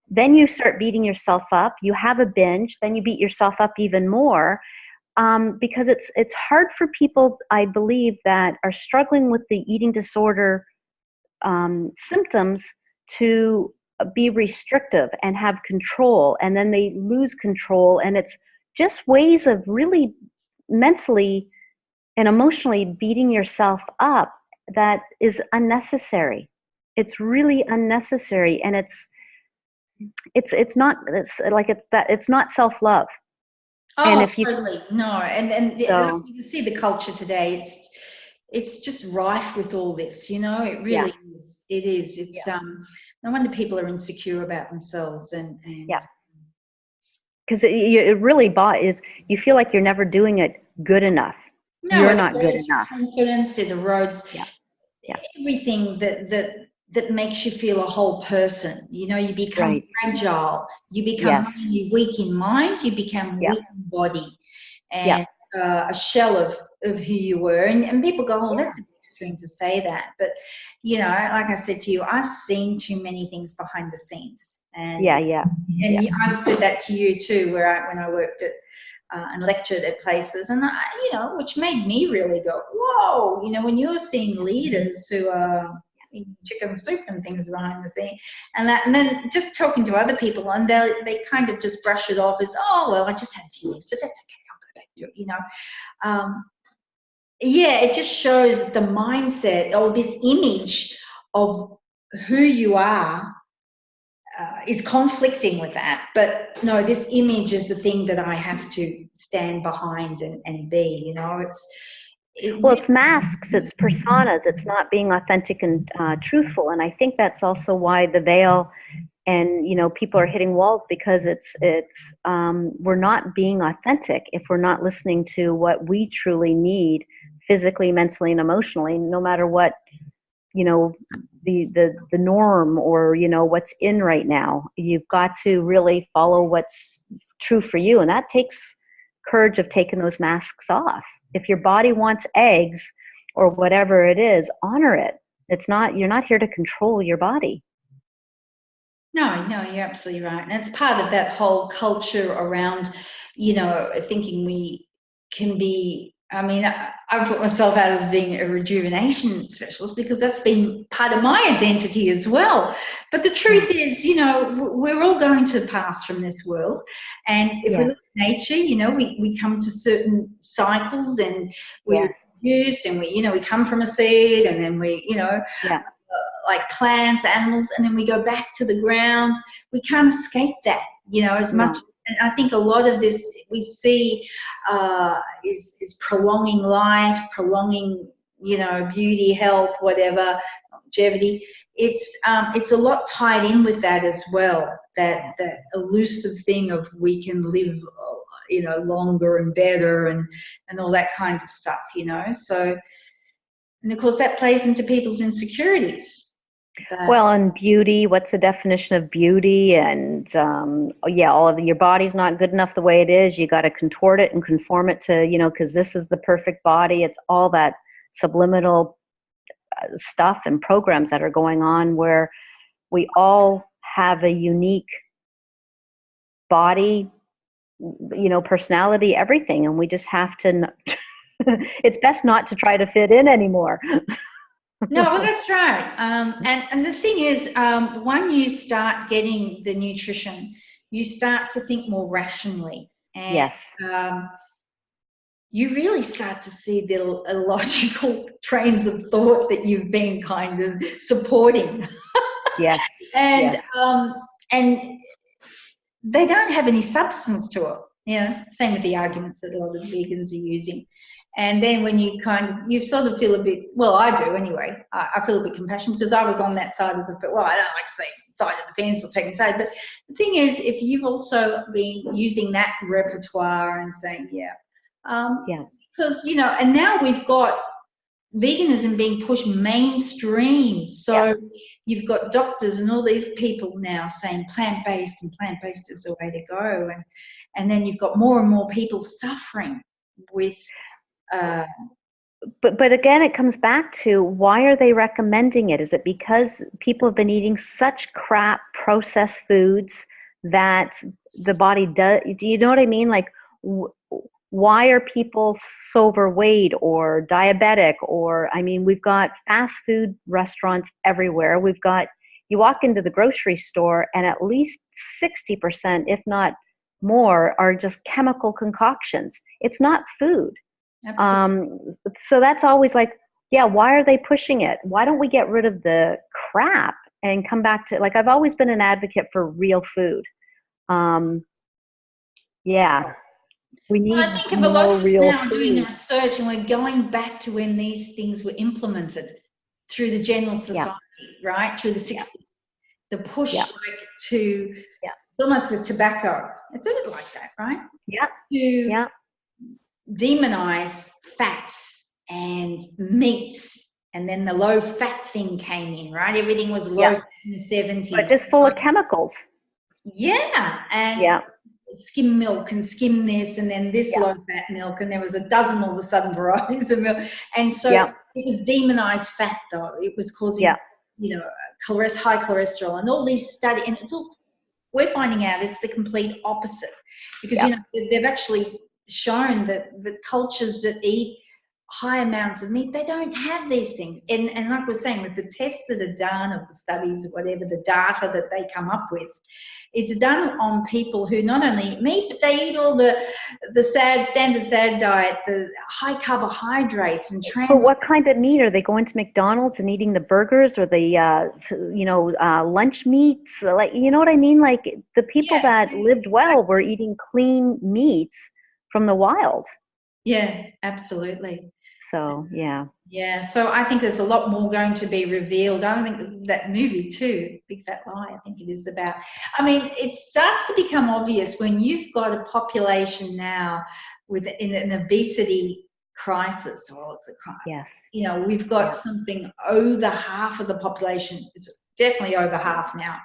Speaker 2: then you start beating yourself up. You have a binge, then you beat yourself up even more. Because it's hard for people, I believe, that are struggling with the eating disorder symptoms to be restrictive and have control, and then they lose control, and it's just ways of really mentally and emotionally beating yourself up that is unnecessary. It's really unnecessary, and it's not self-love.
Speaker 1: Oh,
Speaker 2: and if you
Speaker 1: totally. No, and
Speaker 2: so,
Speaker 1: you can see the culture today. It's just rife with all this. It really is. It is. It's no wonder people are insecure about themselves and
Speaker 2: because it really is. You feel like you're never doing it good enough.
Speaker 1: No,
Speaker 2: you're
Speaker 1: it
Speaker 2: not good
Speaker 1: erodes
Speaker 2: enough.
Speaker 1: confidence. It erodes everything that makes you feel a whole person. You become fragile. You become weak in mind. You become weak in body, and a shell of who you were. And people go, "Oh, that's a bit extreme to say that," but like I said to you, I've seen too many things behind the scenes, and I've said that to you too. When I worked at and lectured at places, and which made me really go, whoa, when you're seeing leaders who are eating chicken soup and things behind the scene, and then just talking to other people, and they kind of just brush it off as, oh, well, I just had feelings, but that's okay, I'll go back to it, it just shows the mindset or this image of who you are is conflicting with that. But no, this image is the thing that I have to stand behind and be,
Speaker 2: it's masks, it's personas, it's not being authentic and truthful. And I think that's also why the veil and people are hitting walls, because it's we're not being authentic if we're not listening to what we truly need physically, mentally, and emotionally, no matter what the norm or what's in right now. You've got to really follow what's true for you, and that takes courage of taking those masks off. If your body wants eggs or whatever it is, honor it. You're not here to control your body.
Speaker 1: No, you're absolutely right. And it's part of that whole culture around, thinking we can be I mean, I put myself out as being a rejuvenation specialist because that's been part of my identity as well. But the truth is, you know, we're all going to pass from this world. And if we
Speaker 2: Yes.
Speaker 1: look at nature, you know, we come to certain cycles and we
Speaker 2: Yes.
Speaker 1: reproduce and we come from a seed and then we,
Speaker 2: Yeah.
Speaker 1: like plants, animals, and then we go back to the ground. We can't escape that, as much.
Speaker 2: No.
Speaker 1: And I think a lot of this we see is prolonging life, prolonging, beauty, health, whatever, longevity. It's a lot tied in with that as well. That elusive thing of we can live, longer and better and all that kind of stuff. So, and of course that plays into people's insecurities.
Speaker 2: Well, and beauty, what's the definition of beauty? And all of your body's not good enough the way it is. You got to contort it and conform it to, because this is the perfect body. It's all that subliminal stuff and programs that are going on where we all have a unique body, personality, everything. And we just have to, it's best not to try to fit in anymore.
Speaker 1: No, well, that's right. And the thing is, when you start getting the nutrition, you start to think more rationally. And,
Speaker 2: Yes.
Speaker 1: You really start to see the illogical trains of thought that you've been kind of supporting.
Speaker 2: Yes.
Speaker 1: And
Speaker 2: Yes.
Speaker 1: and they don't have any substance to it. Same with the arguments that a lot of vegans are using. And then when you you sort of feel a bit, well, I do anyway, I feel a bit compassionate because I was on that side of well, I don't like to say side of the fence or taking side, but the thing is, if you've also been using that repertoire and saying, because, and now we've got veganism being pushed mainstream. So you've got doctors and all these people now saying plant-based and plant-based is the way to go. And then you've got more and more people suffering with
Speaker 2: But again, it comes back to why are they recommending it? Is it because people have been eating such crap processed foods that the body does? Do you know what I mean? Like, why are people so overweight or diabetic? Or, I mean, we've got fast food restaurants everywhere. We've got, you walk into the grocery store and at least 60%, if not more, are just chemical concoctions. It's not food. So that's always like, why are they pushing it? Why don't we get rid of the crap and come back to, like, I've always been an advocate for real food. We need
Speaker 1: I think of a lot
Speaker 2: more
Speaker 1: of us
Speaker 2: real
Speaker 1: now
Speaker 2: food.
Speaker 1: doing the research and we're going back to when these things were implemented through the general society, right? Through the 60s. The push to almost with tobacco. It's a bit like that, right? To demonize fats and meats, and then the low fat thing came in, right? Everything was low fat in the 70s.
Speaker 2: But just full of chemicals.
Speaker 1: And skim milk and skim this and then this low fat milk, and there was a dozen all of a sudden varieties of milk. And so it was demonized fat though. It was causing high cholesterol and all these studies, and it's all, we're finding out it's the complete opposite, because they've actually shown that the cultures that eat high amounts of meat, they don't have these things. And like we're saying, with the tests that are done, of the studies, whatever the data that they come up with, it's done on people who not only eat meat, but they eat all the standard SAD diet, the high carbohydrates and trans.
Speaker 2: But what kind of meat? Are they going to McDonald's and eating the burgers or the lunch meats? Like, you know what I mean? Like, the people that lived well were eating clean meats from the wild.
Speaker 1: Yeah, absolutely.
Speaker 2: So,
Speaker 1: so I think there's a lot more going to be revealed. I don't think that movie too, Big Fat Lie, I think it is about, I mean, it starts to become obvious when you've got a population now with an obesity crisis, or it's a crime. We've got something over half of the population, it's definitely over half now.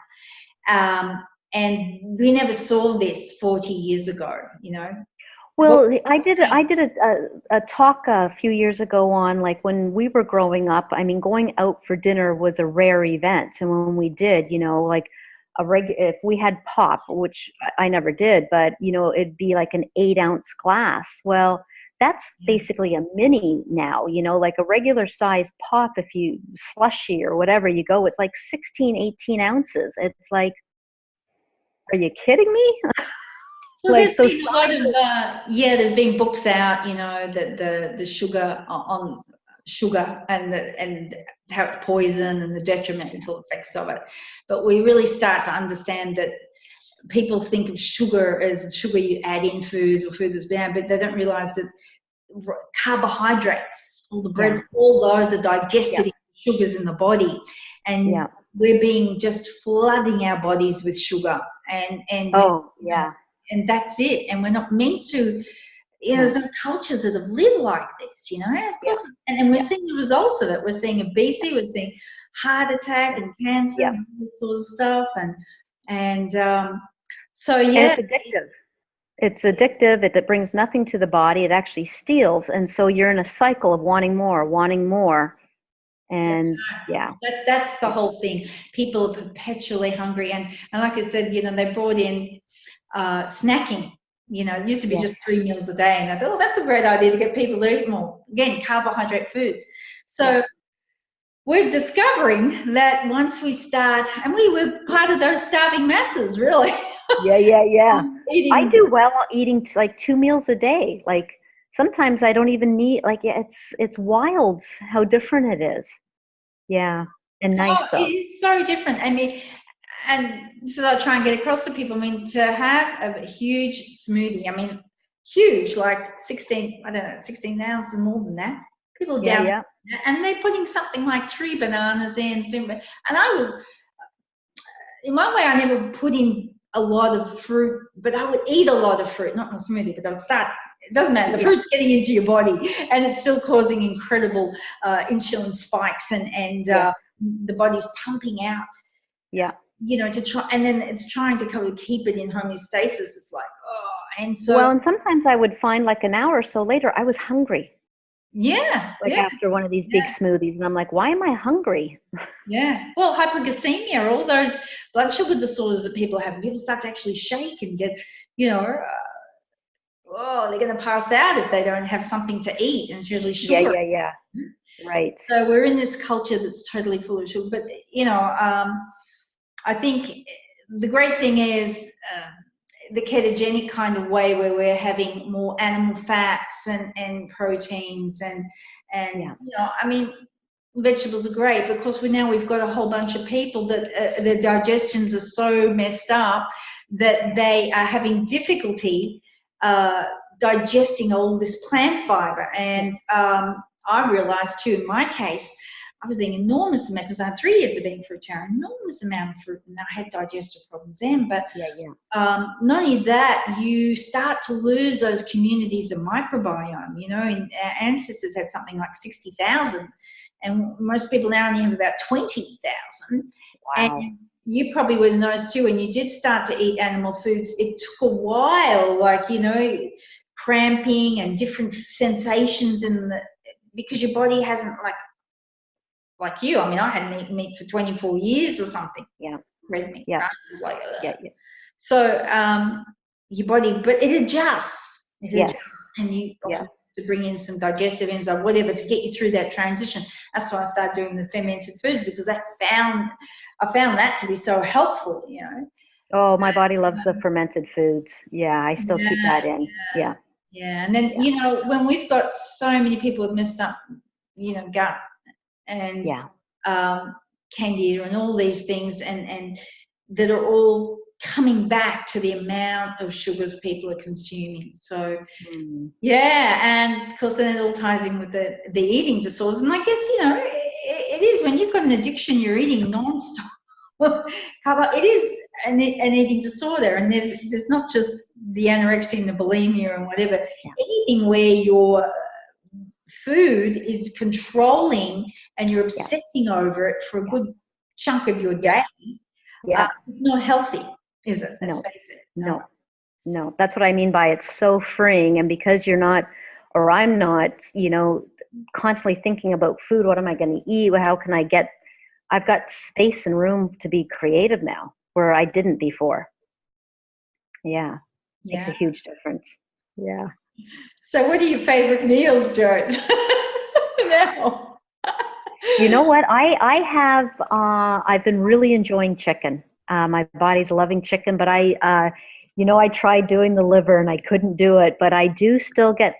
Speaker 1: And we never saw this 40 years ago,
Speaker 2: Well, I did a talk a few years ago on, like, when we were growing up, I mean, going out for dinner was a rare event. And when we did, like if we had pop, which I never did, but, it'd be like an 8-ounce glass. Well, that's
Speaker 1: Yes.
Speaker 2: basically a mini now, like a regular size pop. If you slushy or whatever you go, it's like 16, 18 ounces. It's like, are you kidding me?
Speaker 1: Well,
Speaker 2: Like,
Speaker 1: there's
Speaker 2: so
Speaker 1: been a lot of
Speaker 2: size.
Speaker 1: there's been books out, the sugar on sugar and how it's poison and the detrimental effects of it. But we really start to understand that people think of sugar as sugar you add in foods or food that's bad, but they don't realize that carbohydrates, all the breads,
Speaker 2: Yeah,
Speaker 1: all those are
Speaker 2: yeah,
Speaker 1: digested sugars in the body, and
Speaker 2: yeah.
Speaker 1: we're being just flooding our bodies with sugar, and we,
Speaker 2: Oh, yeah.
Speaker 1: and that's it, and we're not meant to.
Speaker 2: No.
Speaker 1: There's some cultures that have lived like this, of
Speaker 2: Yeah,
Speaker 1: course, and we're
Speaker 2: yeah,
Speaker 1: seeing the results of it. We're seeing obesity, we're seeing heart attack and
Speaker 2: yeah.
Speaker 1: cancers and all this sort of stuff, and so
Speaker 2: And
Speaker 1: yeah.
Speaker 2: it's addictive. It's addictive. It brings nothing to the body. It actually steals. And so you're in a cycle of wanting more, wanting more.
Speaker 1: That's
Speaker 2: And yeah,
Speaker 1: right. That's the
Speaker 2: yeah,
Speaker 1: whole thing. People are perpetually hungry, and like I said, they brought in snacking. It used to be
Speaker 2: yes,
Speaker 1: just 3 meals a day, and I thought, oh, that's a great idea to get people to eat more. Again, carbohydrate foods.
Speaker 2: yeah,
Speaker 1: So we're discovering that once we start, and we were part of those starving masses, really,
Speaker 2: yeah, yeah, yeah. I
Speaker 1: eating.
Speaker 2: do well eating like 2 meals a day. Like sometimes I don't even need, like, yeah, it's wild how different it is. Yeah. And
Speaker 1: Oh,
Speaker 2: nice
Speaker 1: it
Speaker 2: though.
Speaker 1: is so different. I mean, and so I try and get across to people. I mean, to have a huge smoothie, I mean, huge, like 16, I don't know, 16 ounces and more than that. People
Speaker 2: Yeah,
Speaker 1: down,
Speaker 2: yeah.
Speaker 1: and they're putting something like 3 bananas in. And I would, in one way, I never put in a lot of fruit, but I would eat a lot of fruit, not in a smoothie, but I would start. It doesn't matter. The
Speaker 2: Yeah.
Speaker 1: fruit's getting into your body, and it's still causing incredible insulin spikes, and
Speaker 2: Yes.
Speaker 1: the body's pumping out,
Speaker 2: Yeah.
Speaker 1: to try, and then it's trying to kind of keep it in homeostasis. It's like, oh, and so
Speaker 2: Well, and sometimes I would find like an hour or so later, I was hungry,
Speaker 1: yeah,
Speaker 2: like
Speaker 1: yeah,
Speaker 2: after one of these big
Speaker 1: yeah,
Speaker 2: smoothies. And I'm like, why am I hungry?
Speaker 1: yeah. Well, hypoglycemia, all those blood sugar disorders that people have, people start to actually shake and get, oh, they're going to pass out if they don't have something to eat, and it's usually
Speaker 2: Yeah,
Speaker 1: sugar.
Speaker 2: yeah, yeah. Right.
Speaker 1: So we're in this culture that's totally full of sugar. But I think the great thing is the ketogenic kind of way, where we're having more animal fats and proteins and
Speaker 2: Yeah.
Speaker 1: I mean, vegetables are great because we've got a whole bunch of people that their digestions are so messed up that they are having difficulty uh, digesting all this plant fiber.
Speaker 2: Yeah.
Speaker 1: And I realized too, in my case, I was eating enormous amount, because I had 3 years of being fruitarian, enormous amount of fruit, and I had digestive problems then. But
Speaker 2: Yeah. Yeah.
Speaker 1: not only that, you start to lose those communities of microbiome. And our ancestors had something like 60,000, and most people now only have about 20,000. And
Speaker 2: Wow.
Speaker 1: you probably would have noticed too, when you did start to eat animal foods, it took a while, like, cramping and different sensations because your body hasn't, like you. I mean, I hadn't eaten meat for 24 years or something,
Speaker 2: Yeah.
Speaker 1: red meat,
Speaker 2: Yeah.
Speaker 1: right? It was like,
Speaker 2: Yeah.
Speaker 1: ugh.
Speaker 2: Yeah.
Speaker 1: So your body, but it adjusts. It
Speaker 2: Yes.
Speaker 1: adjusts, and you
Speaker 2: Yeah.
Speaker 1: often have to bring in some digestive enzyme, whatever, to get you through that transition. That's why I started doing the fermented foods, because I found that to be so helpful.
Speaker 2: Oh, my body loves the fermented foods. Yeah. I still keep
Speaker 1: Yeah,
Speaker 2: that in. Yeah.
Speaker 1: yeah. And then
Speaker 2: Yeah.
Speaker 1: when we've got so many people with messed up, gut and
Speaker 2: Yeah.
Speaker 1: candida and all these things, and that are all coming back to the amount of sugars people are consuming. So
Speaker 2: Mm.
Speaker 1: yeah, and of course then it all ties in with the eating disorders. And I guess it is, when you've got an addiction, you're eating non-stop. It is an eating disorder, and there's not just the anorexia and the bulimia and whatever.
Speaker 2: Yeah.
Speaker 1: Anything where your food is controlling and you're
Speaker 2: Yeah.
Speaker 1: obsessing over it for a
Speaker 2: Yeah.
Speaker 1: good chunk of your
Speaker 2: Yeah.
Speaker 1: day,
Speaker 2: Yeah.
Speaker 1: it's not healthy, is it? Let's
Speaker 2: No.
Speaker 1: face it. No.
Speaker 2: No. No. That's what I mean by it's so freeing. And because you're not, or I'm not, constantly thinking about food. What am I going to eat? How can I get, I've got space and room to be creative now where I didn't before. Yeah. Makes a
Speaker 1: Yeah.
Speaker 2: huge difference. Yeah.
Speaker 1: So what are your favorite meals, Joe? Now.
Speaker 2: You know what? I've been really enjoying chicken. My body's loving chicken, but I tried doing the liver and I couldn't do it. But I do still get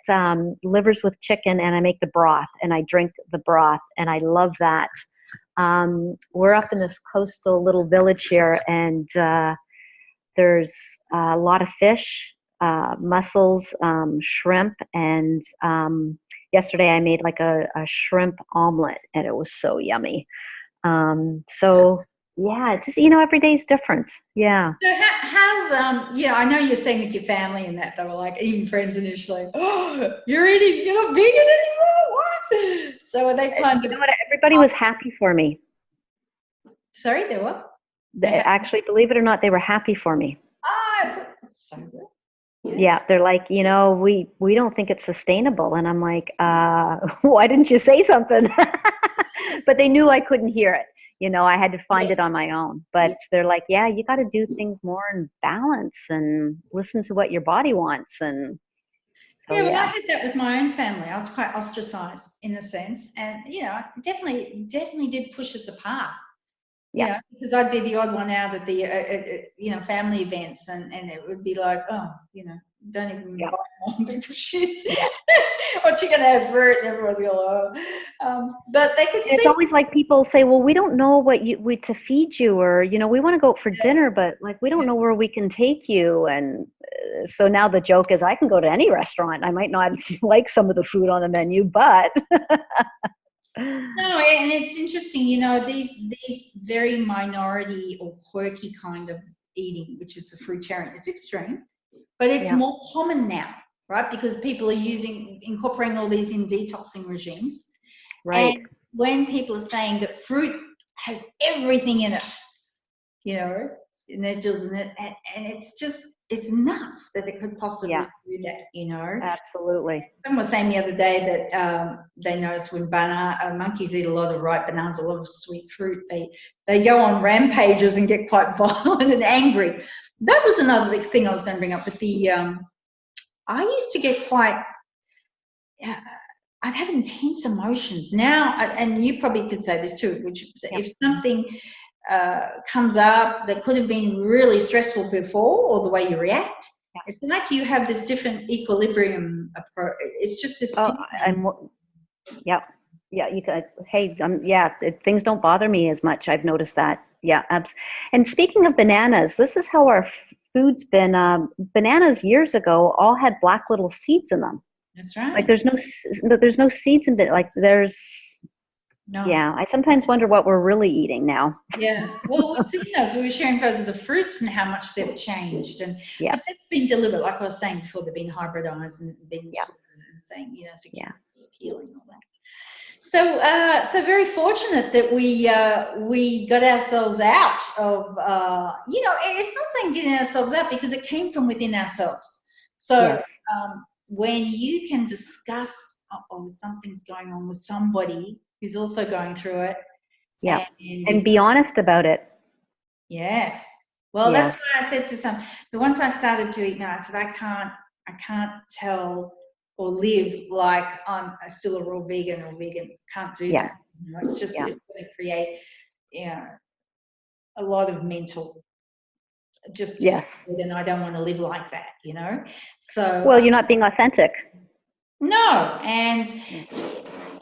Speaker 2: livers with chicken, and I make the broth and I drink the broth, and I love that. We're up in this coastal little village here, and there's a lot of fish, mussels, shrimp, and yesterday I made like a shrimp omelet, and it was so yummy. So yeah, it's just, every day's different. Yeah.
Speaker 1: So yeah, I know you're saying with your family and that they were like, even friends initially, oh, you're not vegan anymore? What? So are they kind of,
Speaker 2: Everybody was happy for me.
Speaker 1: sorry, they were?
Speaker 2: Actually, believe it or not, they were happy for me.
Speaker 1: It's so good.
Speaker 2: Yeah, they're like, we don't think it's sustainable. And I'm like, why didn't you say something? But they knew I couldn't hear it. I had to find it on my own. But they're like, yeah, you got to do things more in balance and listen to what your body wants. And so,
Speaker 1: well, I had that with my own family. I was quite ostracized in a sense. And, definitely did push us apart. Because I'd be the odd one out at the, family events, and it would be like, oh, don't even invite mom because she's, what you going to have for it? And everyone's going, oh. But they could see.
Speaker 2: It's always like people say, well, we don't know what to feed you, or, we want to go out for dinner, but like, we don't know where we can take you. And so now the joke is I can go to any restaurant. I might not like some of the food on the menu, but.
Speaker 1: No, and it's interesting, these very minority or quirky kind of eating, which is the fruitarian. It's extreme, but it's more common now, right? Because people are incorporating all these in detoxing regimes.
Speaker 2: Right.
Speaker 1: And when people are saying that fruit has everything in it, energies in it, and it's nuts that it could possibly do that,
Speaker 2: Absolutely.
Speaker 1: Someone was saying the other day that they noticed when monkeys eat a lot of ripe bananas, a lot of sweet fruit, they go on rampages and get quite violent and angry. That was another big thing I was going to bring up with the, I used to get quite, I'd have intense emotions. Now, and you probably could say this too, which if something comes up that could have been really stressful before, or the way you react, it's like you have this different equilibrium approach. It's just this.
Speaker 2: You could. Hey, things don't bother me as much. I've noticed that. Yeah, and speaking of bananas, this is how our food's been. Bananas years ago all had black little seeds in them.
Speaker 1: That's right.
Speaker 2: Like there's no seeds in it. Like there's. No. Yeah, I sometimes wonder what we're really eating now.
Speaker 1: Yeah, well, we've seen those. We were sharing photos of the fruits and how much they've changed, but that's been deliberate. Like I was saying before, they've been hybridized and been and saying, so appealing all that. So very fortunate that we got ourselves out of, it's not saying getting ourselves out, because it came from within ourselves. So when you can discuss, something's going on with somebody who's also going through it.
Speaker 2: Yeah. And be honest about it.
Speaker 1: Yes. Well, that's why I said to some, but once I started to eat now, I said, I can't tell or live like I'm still a raw vegan or vegan. Can't do that. It's just, it's going to create, a lot of mental, and I don't want to live like that, So.
Speaker 2: Well, you're not being authentic.
Speaker 1: No. And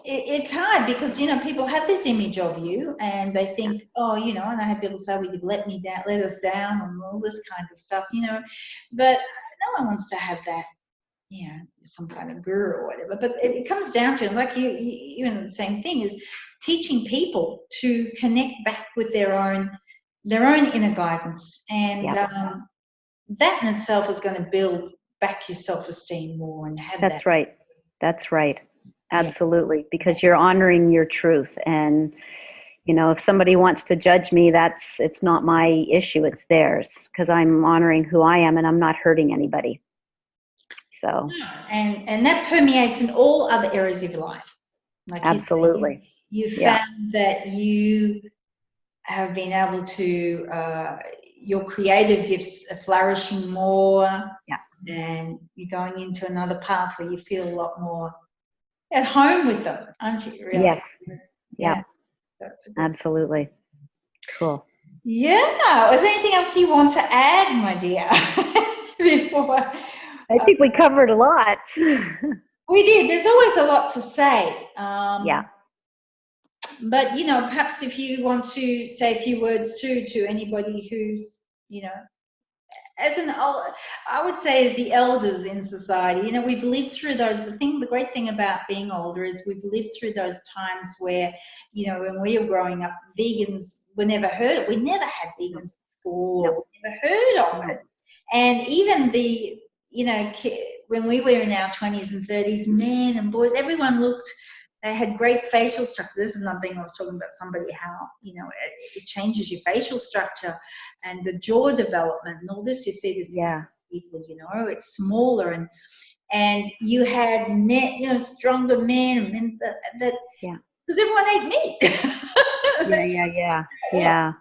Speaker 1: it's hard because, people have this image of you and they think, and I have people say, well, you've let us down and all this kinds of stuff, but no one wants to have that, some kind of guru or whatever. But it comes down to, like you even the same thing is teaching people to connect back with their own inner guidance. And that in itself is going to build back your self-esteem more and have
Speaker 2: That's right. That's right. Absolutely. Because you're honoring your truth. And, if somebody wants to judge me, it's not my issue. It's theirs, because I'm honoring who I am and I'm not hurting anybody. So.
Speaker 1: And that permeates in all other areas of your life. Like
Speaker 2: absolutely.
Speaker 1: You found that you have been able to, your creative gifts are flourishing more.
Speaker 2: Yeah.
Speaker 1: and you're going into another path where you feel a lot more at home with them, aren't you? Really?
Speaker 2: Yes.
Speaker 1: Yeah.
Speaker 2: Yep.
Speaker 1: That's a good.
Speaker 2: Absolutely. Cool.
Speaker 1: Yeah. Is there anything else you want to add, my dear? Before
Speaker 2: I think we covered a lot.
Speaker 1: we did. There's always a lot to say.
Speaker 2: Yeah.
Speaker 1: But perhaps if you want to say a few words too to anybody who's, as I would say, as the elders in society, we've lived through those. The great thing about being older is we've lived through those times where, when we were growing up, vegans were never heard of. We never had vegans at school.
Speaker 2: No.
Speaker 1: We never heard of it. And even when we were in our 20s and 30s, men and boys, everyone looked. They had great facial structure. This is another thing I was talking about, somebody, how, it changes your facial structure and the jaw development and all this. You see this in people, it's smaller, and you had men, stronger men, and men that because everyone ate meat.
Speaker 2: Yeah.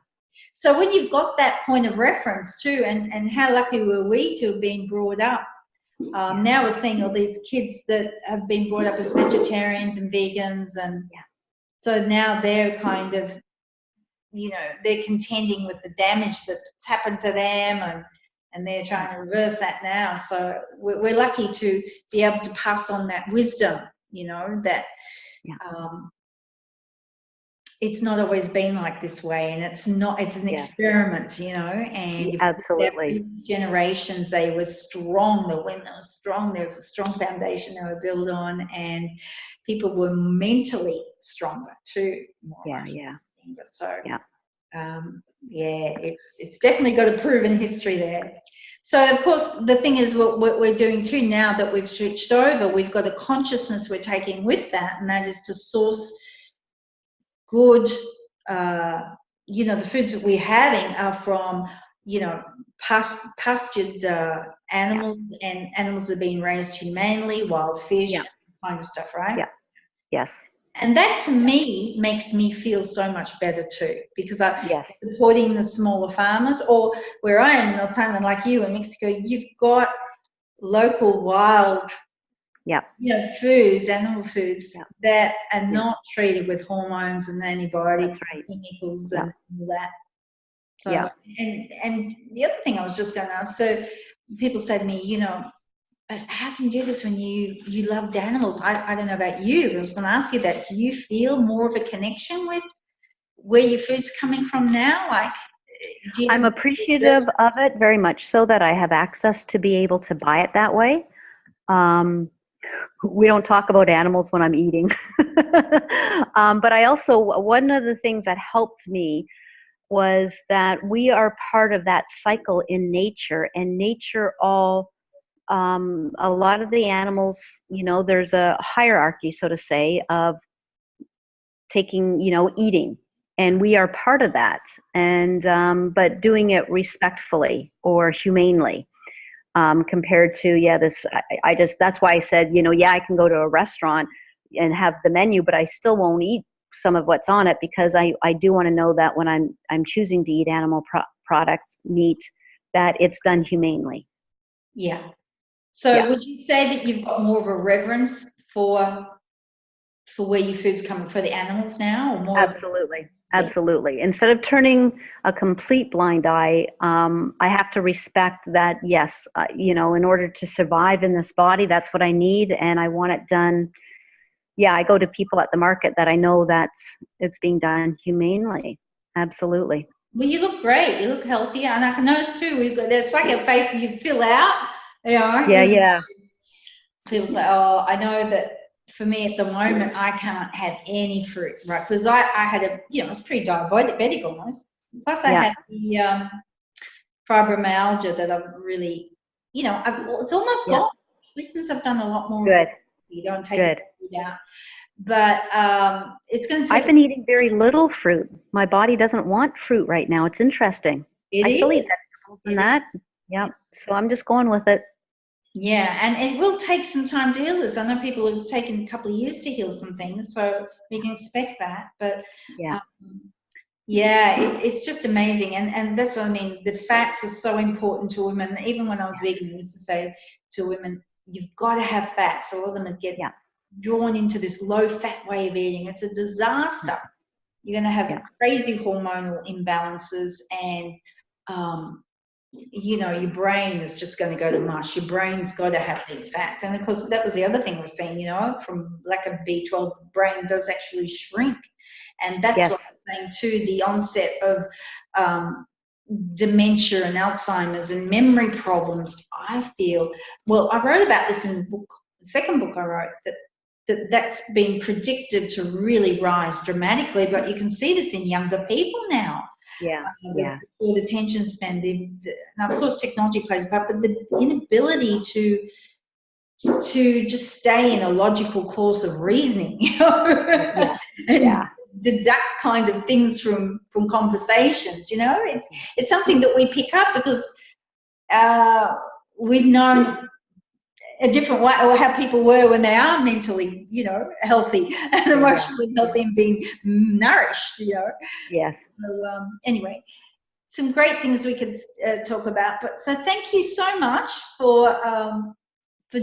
Speaker 1: So when you've got that point of reference too, and how lucky were we to have been brought up. Now we're seeing all these kids that have been brought up as vegetarians and vegans, and so now they're kind of, they're contending with the damage that's happened to them, and they're trying to reverse that now. So we're lucky to be able to pass on that wisdom, that it's not always been like this way, and it's an experiment, and
Speaker 2: absolutely.
Speaker 1: Generations, they were strong, the women were strong, there was a strong foundation they were built on, and people were mentally stronger too. So it's definitely got a proven history there. So of course the thing is, what we're doing too, now that we've switched over, we've got a consciousness we're taking with that, and that is to source good, the foods that we're having are from, pastured animals, and animals that have been raised humanely, wild fish, kind of stuff, right?
Speaker 2: Yeah. Yes.
Speaker 1: And that to me makes me feel so much better too, because I'm supporting the smaller farmers, or where I am in Altamont, like you in Mexico, you've got local wild foods, animal foods that are not treated with hormones and antibiotics, chemicals, and all that. So, and the other thing I was just going to ask, so people say to me, but how can you do this when you loved animals? I don't know about you, but I was going to ask you that. Do you feel more of a connection with where your food's coming from now? Like,
Speaker 2: I'm appreciative of it very much, so that I have access to be able to buy it that way. We don't talk about animals when I'm eating. But I also, one of the things that helped me was that we are part of that cycle in nature, and nature a lot of the animals, there's a hierarchy, so to say, of taking, eating, and we are part of that, and but doing it respectfully or humanely. Compared to that's why I said, I can go to a restaurant and have the menu, but I still won't eat some of what's on it, because I do want to know that when I'm choosing to eat animal products, meat, that it's done humanely.
Speaker 1: Yeah. So would you say that you've got more of a reverence for where your food's coming, for the animals now, or more?
Speaker 2: Absolutely. Instead of turning a complete blind eye, I have to respect that, yes, in order to survive in this body, that's what I need, and I want it done. I go to people at the market that I know that it's being done humanely. Absolutely.
Speaker 1: Well, you look great. You look healthy, and I can notice too, it's like a face that you fill out. People say, oh, I know that for me at the moment, I can't have any fruit, right? Because I had I was pretty diabetic almost. Plus I had the fibromyalgia that I've really, it's almost gone. Since I've done a lot more.
Speaker 2: Good.
Speaker 1: You don't take it out. But it's going to take...
Speaker 2: I've been eating very little fruit. My body doesn't want fruit right now. It's interesting. I still eat vegetables and that. Yeah. So I'm just going with it.
Speaker 1: Yeah, and it will take some time to heal this. I know people, it's taken a couple of years to heal some things, so we can expect that. But Yeah, it's just amazing, and that's what I mean. The fats are so important to women. Even when I was vegan, I used to say to women, "You've got to have fats." So a lot of them get drawn into this low-fat way of eating. It's a disaster. You're going to have crazy hormonal imbalances, and you know, your brain is just going to go to mush. Your brain's got to have these fats, and of course, that was the other thing we're seeing. You know, from lack of B12, the brain does actually shrink. And that's what I'm saying too, the onset of dementia and Alzheimer's and memory problems, I feel. Well, I wrote about this in the second book I wrote, that's been predicted to really rise dramatically, but you can see this in younger people now. The short attention span, now of course technology plays a part, but the inability to just stay in a logical course of reasoning, you know, and deduct kind of things from conversations, you know. It's something that we pick up because we've known a different way, or how people were when they are mentally, you know, healthy and emotionally healthy and being nourished, you know. So anyway, some great things we could talk about. But so thank you so much for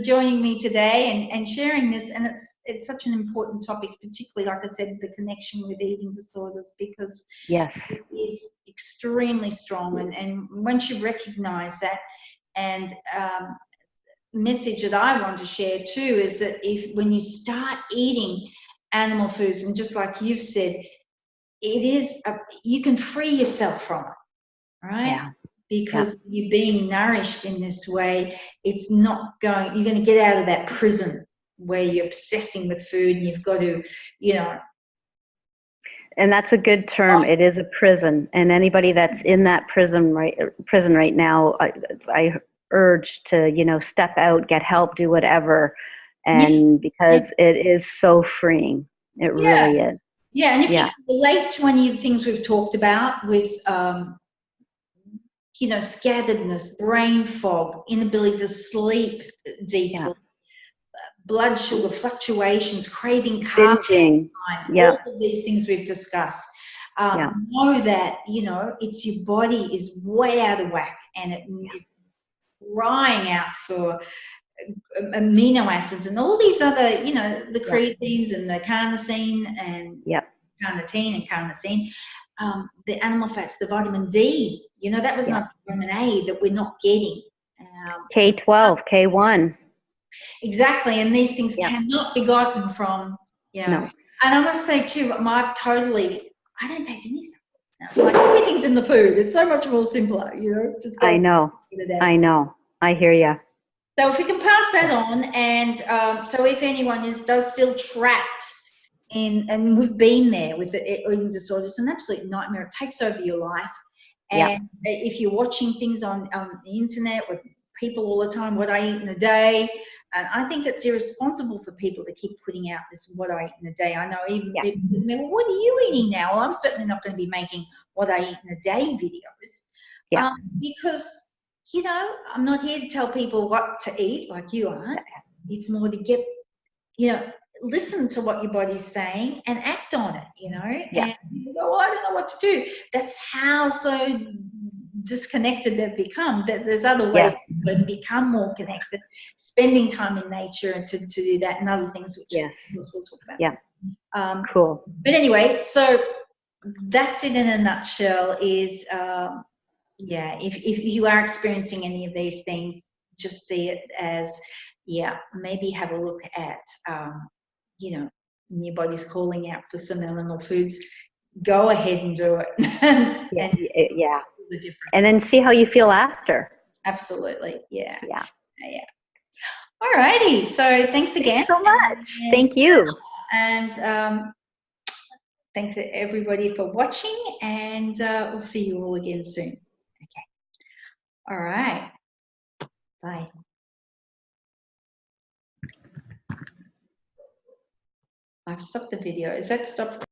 Speaker 1: joining me today and sharing this. And it's such an important topic, particularly, like I said, the connection with eating disorders, because it is extremely strong. And once you recognize that, and message that I want to share too is that when you start eating animal foods, and just like you've said, you can free yourself from it, right? Because you're being nourished in this way, it's not going, you're going to get out of that prison where you're obsessing with food and you've got to, you know.
Speaker 2: And that's a good term. It is a prison, and anybody that's in that prison right now, I urge to, you know, step out, get help, do whatever, and because it is so freeing. It really is.
Speaker 1: Yeah, and if you can relate to any of the things we've talked about with you know, scatteredness, brain fog, inability to sleep deeply, blood sugar fluctuations, craving carbs, all of these things we've discussed. Know that, you know, it's your body is way out of whack, and it is crying out for amino acids and all these other, you know, the creatines and the carnosine and carnitine and carnosine. The animal fats, the vitamin D, you know, that was not vitamin A that we're not getting.
Speaker 2: K12, K1.
Speaker 1: Exactly, and these things cannot be gotten from, you know. And I must say too, I don't take any supplements now. It's like everything's in the food. It's so much more simpler, you know. Just
Speaker 2: I know. I hear you.
Speaker 1: So if we can pass that on, and so if anyone does feel trapped and we've been there with the eating disorder, it's an absolute nightmare. It takes over your life. And if you're watching things on the internet with people all the time, what I eat in a day, and I think it's irresponsible for people to keep putting out this what I eat in a day. I know even people say, well, what are you eating now? Well, I'm certainly not going to be making what I eat in a day videos. Because, you know, I'm not here to tell people what to eat like you are. It's more to get, you know, listen to what your body's saying and act on it, you know. And you go, well, I don't know what to do. That's how so disconnected they've become, that there's other ways to become more connected, spending time in nature and to do that, and other things which we'll talk about.
Speaker 2: Cool.
Speaker 1: But anyway, so that's it in a nutshell. Is if you are experiencing any of these things, just see it as maybe have a look at you know, your body's calling out for some animal foods. Go ahead and do it.
Speaker 2: The difference. And then see how you feel after.
Speaker 1: Absolutely. Yeah. All righty. So thanks again.
Speaker 2: Thanks so much. Thank you.
Speaker 1: And thanks to everybody for watching, and we'll see you all again soon. Okay. All right. Bye. I've stopped the video. Is that stopped?